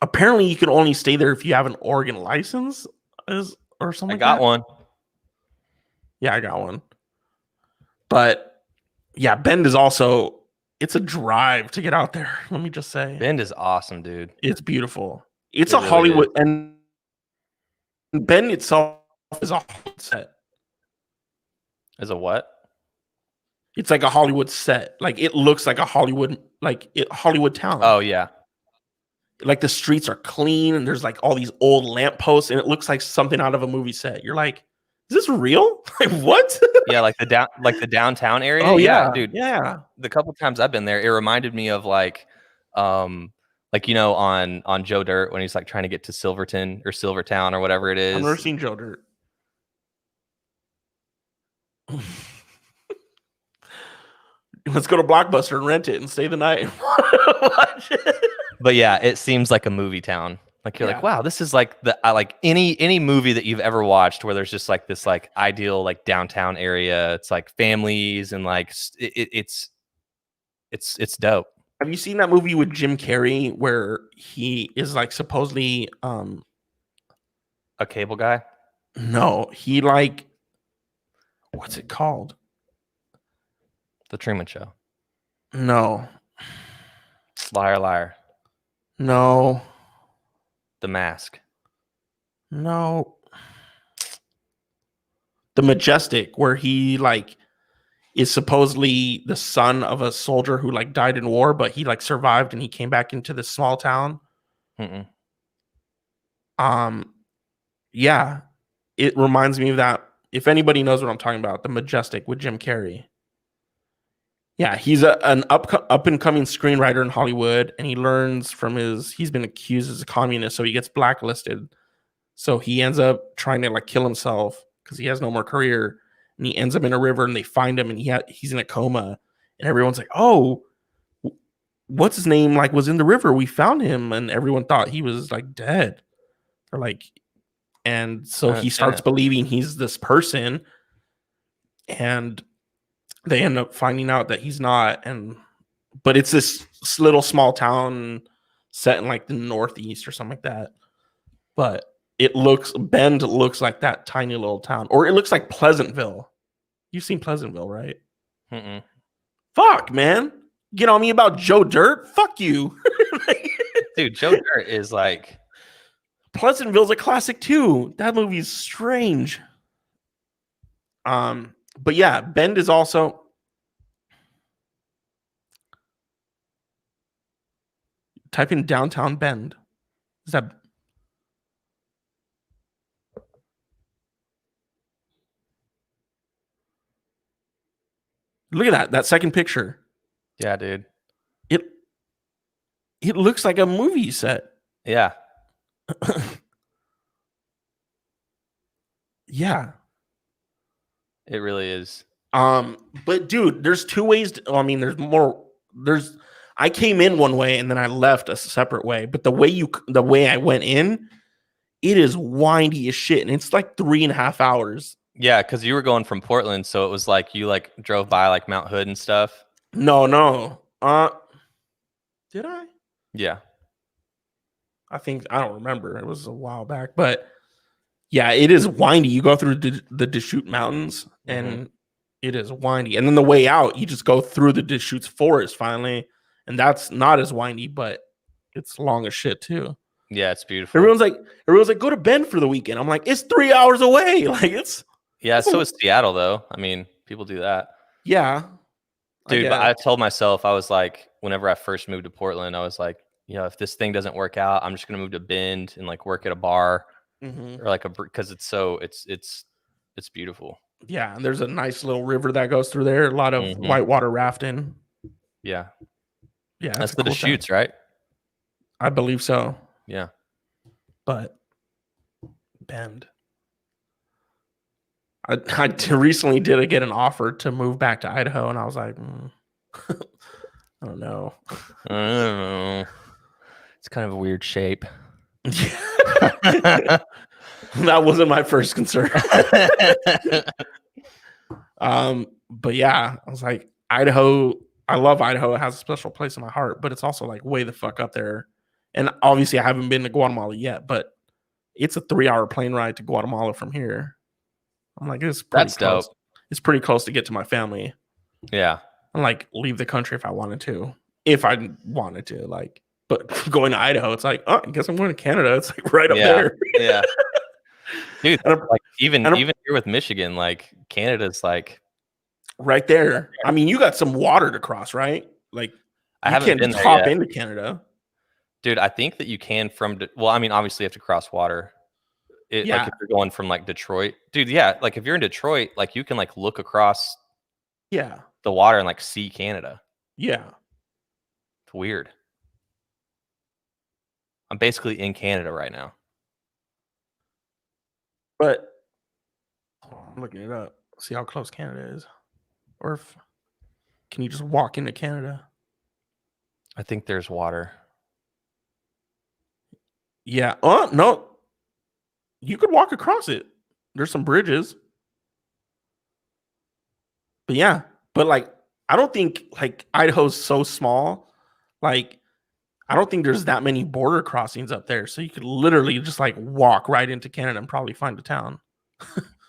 Apparently, you can only stay there if you have an Oregon license, or something. I got one. Yeah, I got one. But yeah, Bend is also, it's a drive to get out there. Let me just say, Bend is awesome, dude. It's beautiful. It's a really Hollywood, and Bend itself is a Hollywood set. Is a what? It's like a Hollywood set. Like it looks like a Hollywood, Hollywood town. Oh yeah. Like the streets are clean, and there's like all these old lampposts, and it looks like something out of a movie set. You're like, is this real? Like what? Yeah, like the downtown area. Oh yeah, dude. Yeah. The couple times I've been there, it reminded me of like on Joe Dirt when he's like trying to get to Silverton or Silvertown or whatever it is. I've never seen Joe Dirt. Let's go to Blockbuster and rent it and stay the night and watch it. But yeah, it seems like a movie town. Like you're like, wow, this is like like any movie that you've ever watched where there's just like this like ideal like downtown area. It's like families and like it's dope. Have you seen that movie with Jim Carrey where he is like supposedly a cable guy? No, he like, what's it called? The Truman Show. No. Liar, liar. No. The Mask. No. The Majestic, where he like is supposedly the son of a soldier who like died in war, but he like survived and he came back into this small town. Yeah, it reminds me of that. If anybody knows what I'm talking about, The Majestic with Jim Carrey. Yeah, he's an up and coming screenwriter in Hollywood, and he learns from he's been accused as a communist, so he gets blacklisted. So he ends up trying to like kill himself because he has no more career, and he ends up in a river, and they find him, and he's in a coma, and everyone's like, "Oh, what's his name? Like was in the river. We found him," and everyone thought he was like dead, or like, and so he starts believing he's this person, and they end up finding out that he's not, but it's this little small town set in like the Northeast or something like that. But Bend looks like that tiny little town, or it looks like Pleasantville. You've seen Pleasantville, right? Mm-mm. Fuck, man. Get on me about Joe Dirt? Fuck you. Dude, Joe Dirt is like Pleasantville's a classic too. That movie's strange. But yeah, Bend is also type in downtown Bend. Is that look at that second picture. yeah, dude. It looks like a movie set. Yeah. Yeah. It really is. But dude, there's two ways there's more. I came in one way and then I left a separate way, but the way I went in, it is windy as shit, and it's like 3.5 hours. Yeah, because you were going from Portland, so it was like you like drove by like Mount Hood and stuff. No. Did I? Yeah. I don't remember. It was a while back, but yeah, it is windy. You go through the Deschutes Mountains, and it is windy. And then the way out, you just go through the Deschutes Forest finally, and that's not as windy, but it's long as shit too. Yeah, it's beautiful. Everyone's like, go to Bend for the weekend. I'm like, it's 3 hours away. Like so is Seattle though. I mean, people do that. Yeah. Dude, but I told myself, I was like, whenever I first moved to Portland, I was like, if this thing doesn't work out, I'm just gonna move to Bend and like work at a bar or like because it's beautiful. Yeah, and there's a nice little river that goes through there. A lot of whitewater rafting. Yeah. Yeah, that's the Deschutes, right? I believe so. Yeah. But Bend. I recently did get an offer to move back to Idaho, and I was like, I don't know. I don't know. It's kind of a weird shape. That wasn't my first concern. But yeah, I was like, Idaho. I love Idaho. It has a special place in my heart, but it's also like way the fuck up there. And obviously, I haven't been to Guatemala yet, but it's a 3-hour plane ride to Guatemala from here. I'm like, it's pretty close. Dope. It's pretty close to get to my family. Yeah. And like leave the country if I wanted to. Like, but going to Idaho, it's like, oh, I guess I'm going to Canada. It's like right up there. Yeah. Dude, like even here with Michigan, like Canada's like right there. I mean, you got some water to cross, right? Like I haven't been hop into Canada. Dude, I think that you can obviously you have to cross water. Like if you're going from like Detroit, dude, like if you're in Detroit, like you can like look across the water and like see Canada. Yeah. It's weird. I'm basically in Canada right now. But I'm looking it up. See how close Canada is. Or can you just walk into Canada? I think there's water. Yeah. Oh, no. You could walk across it. There's some bridges. But yeah. But like, I don't think like Idaho's so small. Like, I don't think there's that many border crossings up there. So you could literally just like walk right into Canada and probably find a town.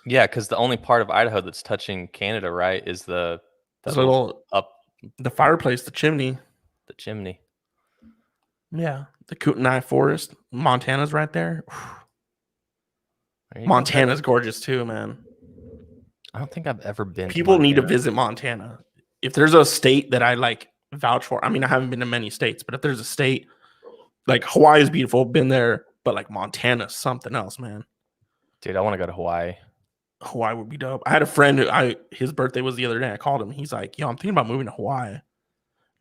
Yeah, because the only part of Idaho that's touching Canada, right, is the little up the fireplace, the chimney. The chimney. Yeah. The Kootenai Forest. Montana's right there. Montana's gorgeous too, man. I don't think I've ever been. People need to visit Montana. If there's a state that I like vouch for, I mean, I haven't been to many states, but if there's a state like Hawaii is beautiful, been there, but like Montana's something else, man. Dude, I want to go to Hawaii. Hawaii would be dope. I had a friend who his birthday was the other day. I called him. He's like, yo, I'm thinking about moving to Hawaii. And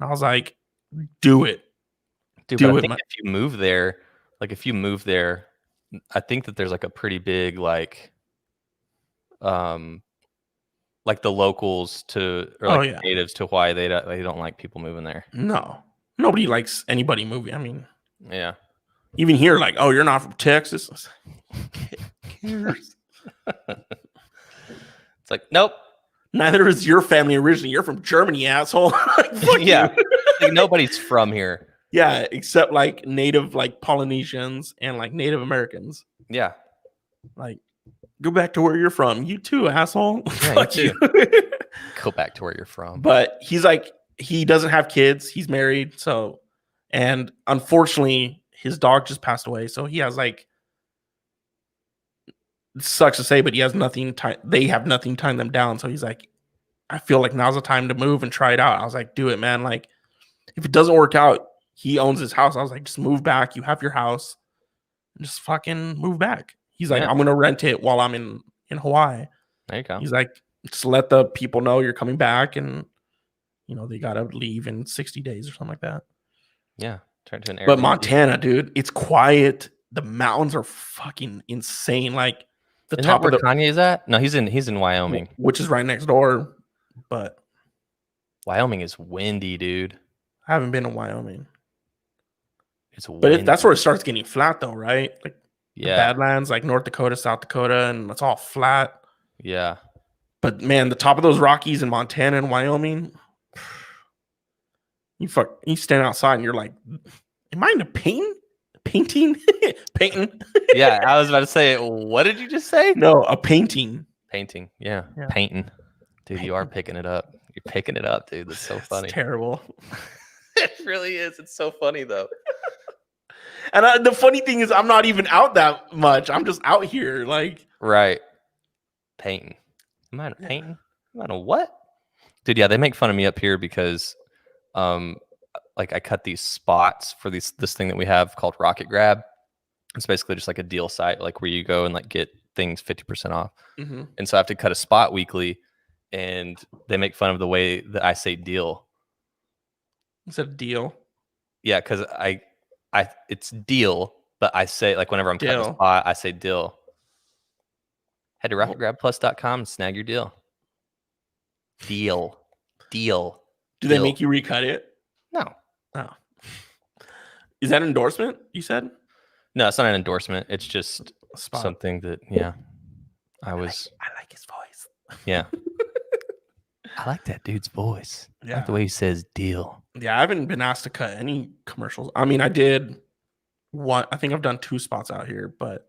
I was like, do it. Dude, but I think if you move there, I think that there's like a pretty big like the locals natives to Hawaii, they don't like people moving there. No, nobody likes anybody moving. I mean, yeah, even here, like, oh, you're not from Texas. It's like, nope. Neither is your family originally. You're from Germany, asshole. Like, yeah, like, nobody's from here. Yeah, except like native like Polynesians and like Native Americans. Yeah. Like, go back to where you're from. You too, asshole. Yeah, Fuck you you. Go back to where you're from. But he's like, he doesn't have kids. He's married. So, and unfortunately, his dog just passed away. So he has like, it sucks to say, but he has nothing. They have nothing tying them down. So he's like, I feel like now's the time to move and try it out. I was like, do it, man. Like, if it doesn't work out, he owns his house. I was like, just move back. You have your house. And just fucking move back. He's like, Yeah. I'm gonna rent it while I'm in Hawaii. There you go. He's like, just let the people know you're coming back, and they gotta leave in 60 days or something like that. Yeah. Turn to an Airbnb. But Montana, dude, it's quiet. The mountains are fucking insane. Like the Isn't top that of where the, Kanye is at? No, he's in Wyoming. which is right next door. But Wyoming is windy, dude. I haven't been to Wyoming. It's But that's where it starts getting flat, though, right? Like the yeah. Badlands, like North Dakota, South Dakota, and it's all flat. Yeah. But man, the top of those Rockies in Montana and Wyoming, you stand outside and you're like, am I in a painting? Painting? Yeah. I was about to say, what did you just say? No, a painting. Painting. Yeah. Yeah. Painting. Dude, you are picking it up. You're picking it up, dude. That's so funny. It's terrible. It really is. It's so funny though. And the funny thing is, I'm not even out that much. I'm just out here, like, Right. Painting. Am I painting? Am I what? Dude, yeah, they make fun of me up here because like I cut these spots for this thing that we have called Rocket Grab. It's basically just like a deal site, like where you go and like get things 50% off. mm-hmm. And so I have to cut a spot weekly, and they make fun of the way that I say deal. It's a deal. Yeah, because I it's deal, but I say, like, whenever I'm cutting a Deal. spot, I say deal. Head to rocketgrabplus.com and snag your deal. Deal. Do they make you recut it? No. Oh. Is that an endorsement, you said? No, it's not an endorsement. It's just A spot. something that, yeah, I was, I like his voice. yeah. I like that dude's voice. I Yeah. like the way he says deal. Yeah, I haven't been asked to cut any commercials. I mean, I did one. I think I've done 2 spots out here, but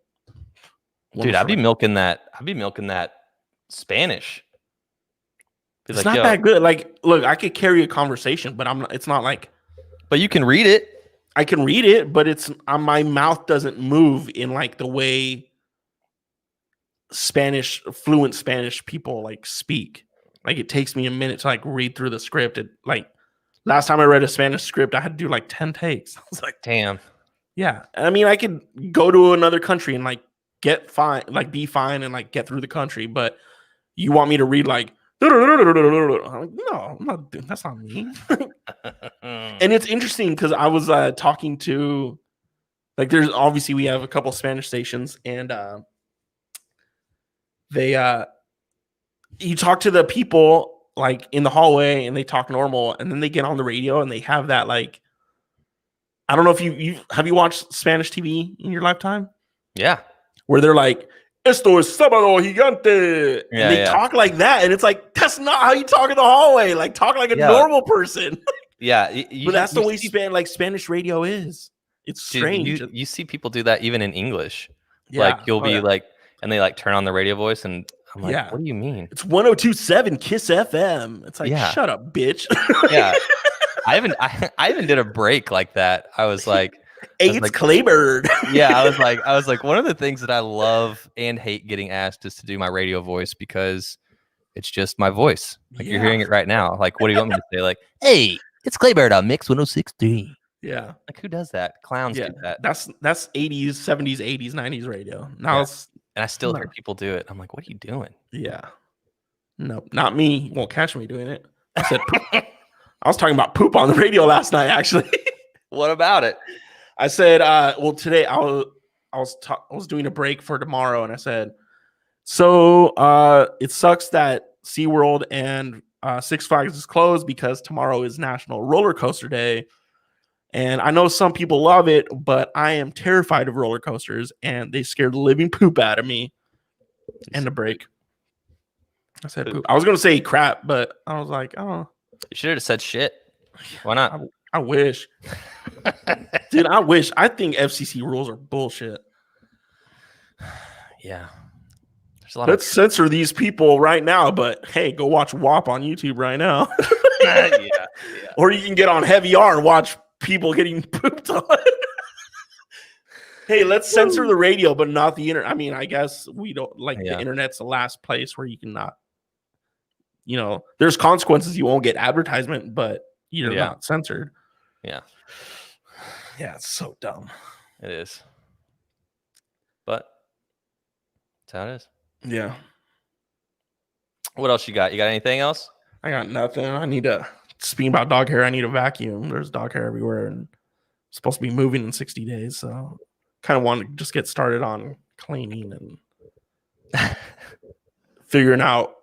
Dude, I'd be milking that Spanish. Be It's like, not "Yo," that good. Like, look, I could carry a conversation, but I'm not. It's not like but you can read it. I can read it, but it's my mouth doesn't move in like the way fluent Spanish people like speak. Like, it takes me a minute to like read through the script. It, like, last time I read a Spanish script, I had to do like 10 takes. I was like, Damn. yeah. I mean, I could go to another country and like get fine, like be fine and like get through the country, but you want me to read like, I'm like, no, I'm not. That's not me. And it's interesting because I was talking to, like, there's obviously we have a couple Spanish stations, and you talk to the people like in the hallway, and they talk normal, and then they get on the radio and they have that, like, I don't know if you have you watched Spanish TV in your lifetime, Yeah. where they're like, "Esto es sábado gigante," Yeah, and they yeah. talk like that, and it's like, that's not how you talk in the hallway. Like, talk like a Yeah. normal person. Yeah. But that's the way see, Spanish radio is. It's dude, strange. you see people do that even in English. Yeah. Like, you'll Oh, be yeah. like, and they like turn on the radio voice, and I'm like, Yeah. what do you mean? It's 102.7 Kiss FM. It's like, Yeah. shut up, bitch. Yeah. I even did a break like that. I was like, Hey, was it's like- Claybird. yeah, I was like, one of the things that I love and hate getting asked is to do my radio voice, because it's just my voice. Like, you're Yeah. hearing it right now. Like, what do you want me to say? Like, hey, it's Claybird on Mix 106.3. Yeah. Like, who does that? Clowns Yeah. do that. That's 80s, 70s, 80s, 90s radio. Now Yeah. it's, And I still No. hear people do it. I'm like, what are you doing? yeah. No, not me. You won't catch me doing it. I said poop. I was talking about poop on the radio last night, actually. What about it? I said, well, today I was doing a break for tomorrow, and I said, so it sucks that SeaWorld and Six Flags is closed because tomorrow is National Roller Coaster Day. And I know some people love it, but I am terrified of roller coasters, and they scared the living poop out of me. End of break. I said poop. I was going to say crap, but I was like, oh, You should have said shit. Why not? I wish. Dude, I wish. I think FCC rules are bullshit. Yeah. There's a lot Let's censor these people right now, but hey, go watch WAP on YouTube right now. yeah. Or you can get on Heavy R and watch people getting pooped on. Hey, let's censor the radio, but not the internet. I mean, I guess we don't like the internet's the last place where you can not, there's consequences. You won't get advertisement, but you're not censored. Yeah. Yeah, it's so dumb. It is. But that's how it is. Yeah. What else you got? You got anything else? I got nothing. I need to speaking about dog hair. I need a vacuum. There's dog hair everywhere, and I'm supposed to be moving in 60 days. So, kind of want to just get started on cleaning and figuring out.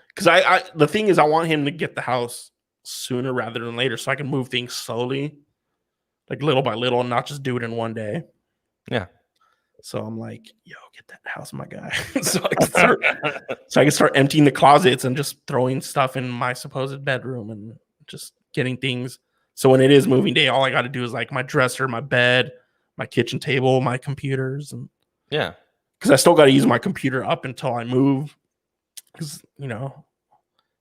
Because I the thing is, I want him to get the house sooner rather than later, so I can move things slowly, like little by little, and not just do it in one day. Yeah. So I'm like, yo, get that house, my guy. so I can start emptying the closets and just throwing stuff in my supposed bedroom and just getting things. So when it is moving day, all I got to do is like my dresser, my bed, my kitchen table, my computers, and because I still got to use my computer up until I move, because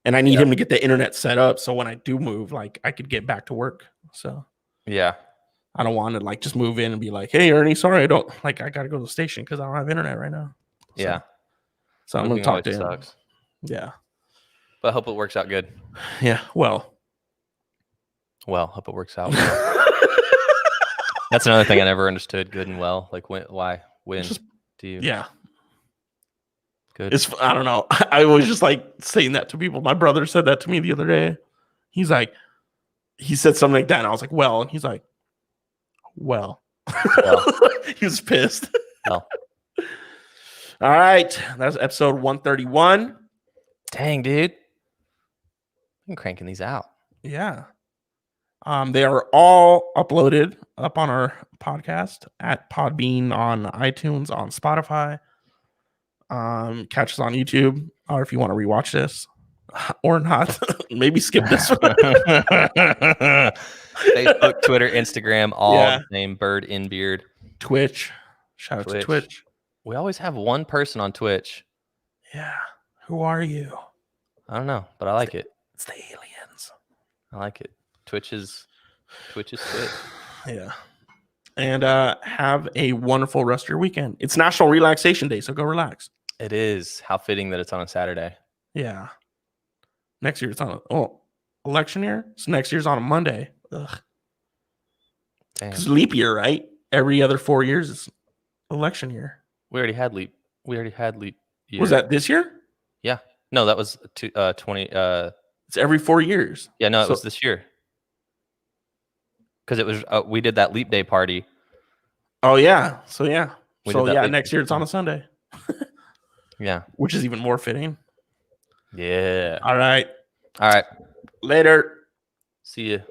and I need him to get the internet set up so when I do move, like I could get back to work. So I don't want to like just move in and be like, hey, Ernie, sorry, I don't I got to go to the station because I don't have internet right now. So I'm going to talk to him. Sucks. Yeah. But I hope it works out good. Yeah. Well, hope it works out. That's another thing I never understood. Good and well. Like when do you? Yeah. Good. I don't know. I was just like saying that to people. My brother said that to me the other day. He's like, he said something like that. And I was like, well, and he's like, well. He was pissed. Well. All right. That's episode 131. Dang, dude. I'm cranking these out. Yeah. They are all uploaded up on our podcast at Podbean, on iTunes, on Spotify. Catch us on YouTube, or if you want to rewatch this or not, maybe skip this one. Facebook, Twitter, Instagram, all the same, Bird in Beard. Twitch. Shout out to Twitch. We always have one person on Twitch. Yeah. Who are you? I don't know, but I like it. It's the aliens. I like it. Twitch is Twitch. Yeah. And have a wonderful rest of your weekend. It's National Relaxation Day, so go relax. It is. How fitting that it's on a Saturday. Yeah. Next year it's on election year. So next year's on a Monday. Ugh. Damn. It's leap year, right? Every other 4 years is election year. We already had leap year. Was that this year? Yeah. No, that was 20. It's every 4 years. Yeah, no, it was this year. Because it was we did that leap day party. Oh yeah. So yeah. Next year it's on a Sunday. Yeah. Which is even more fitting. Yeah. All right. Later. See you.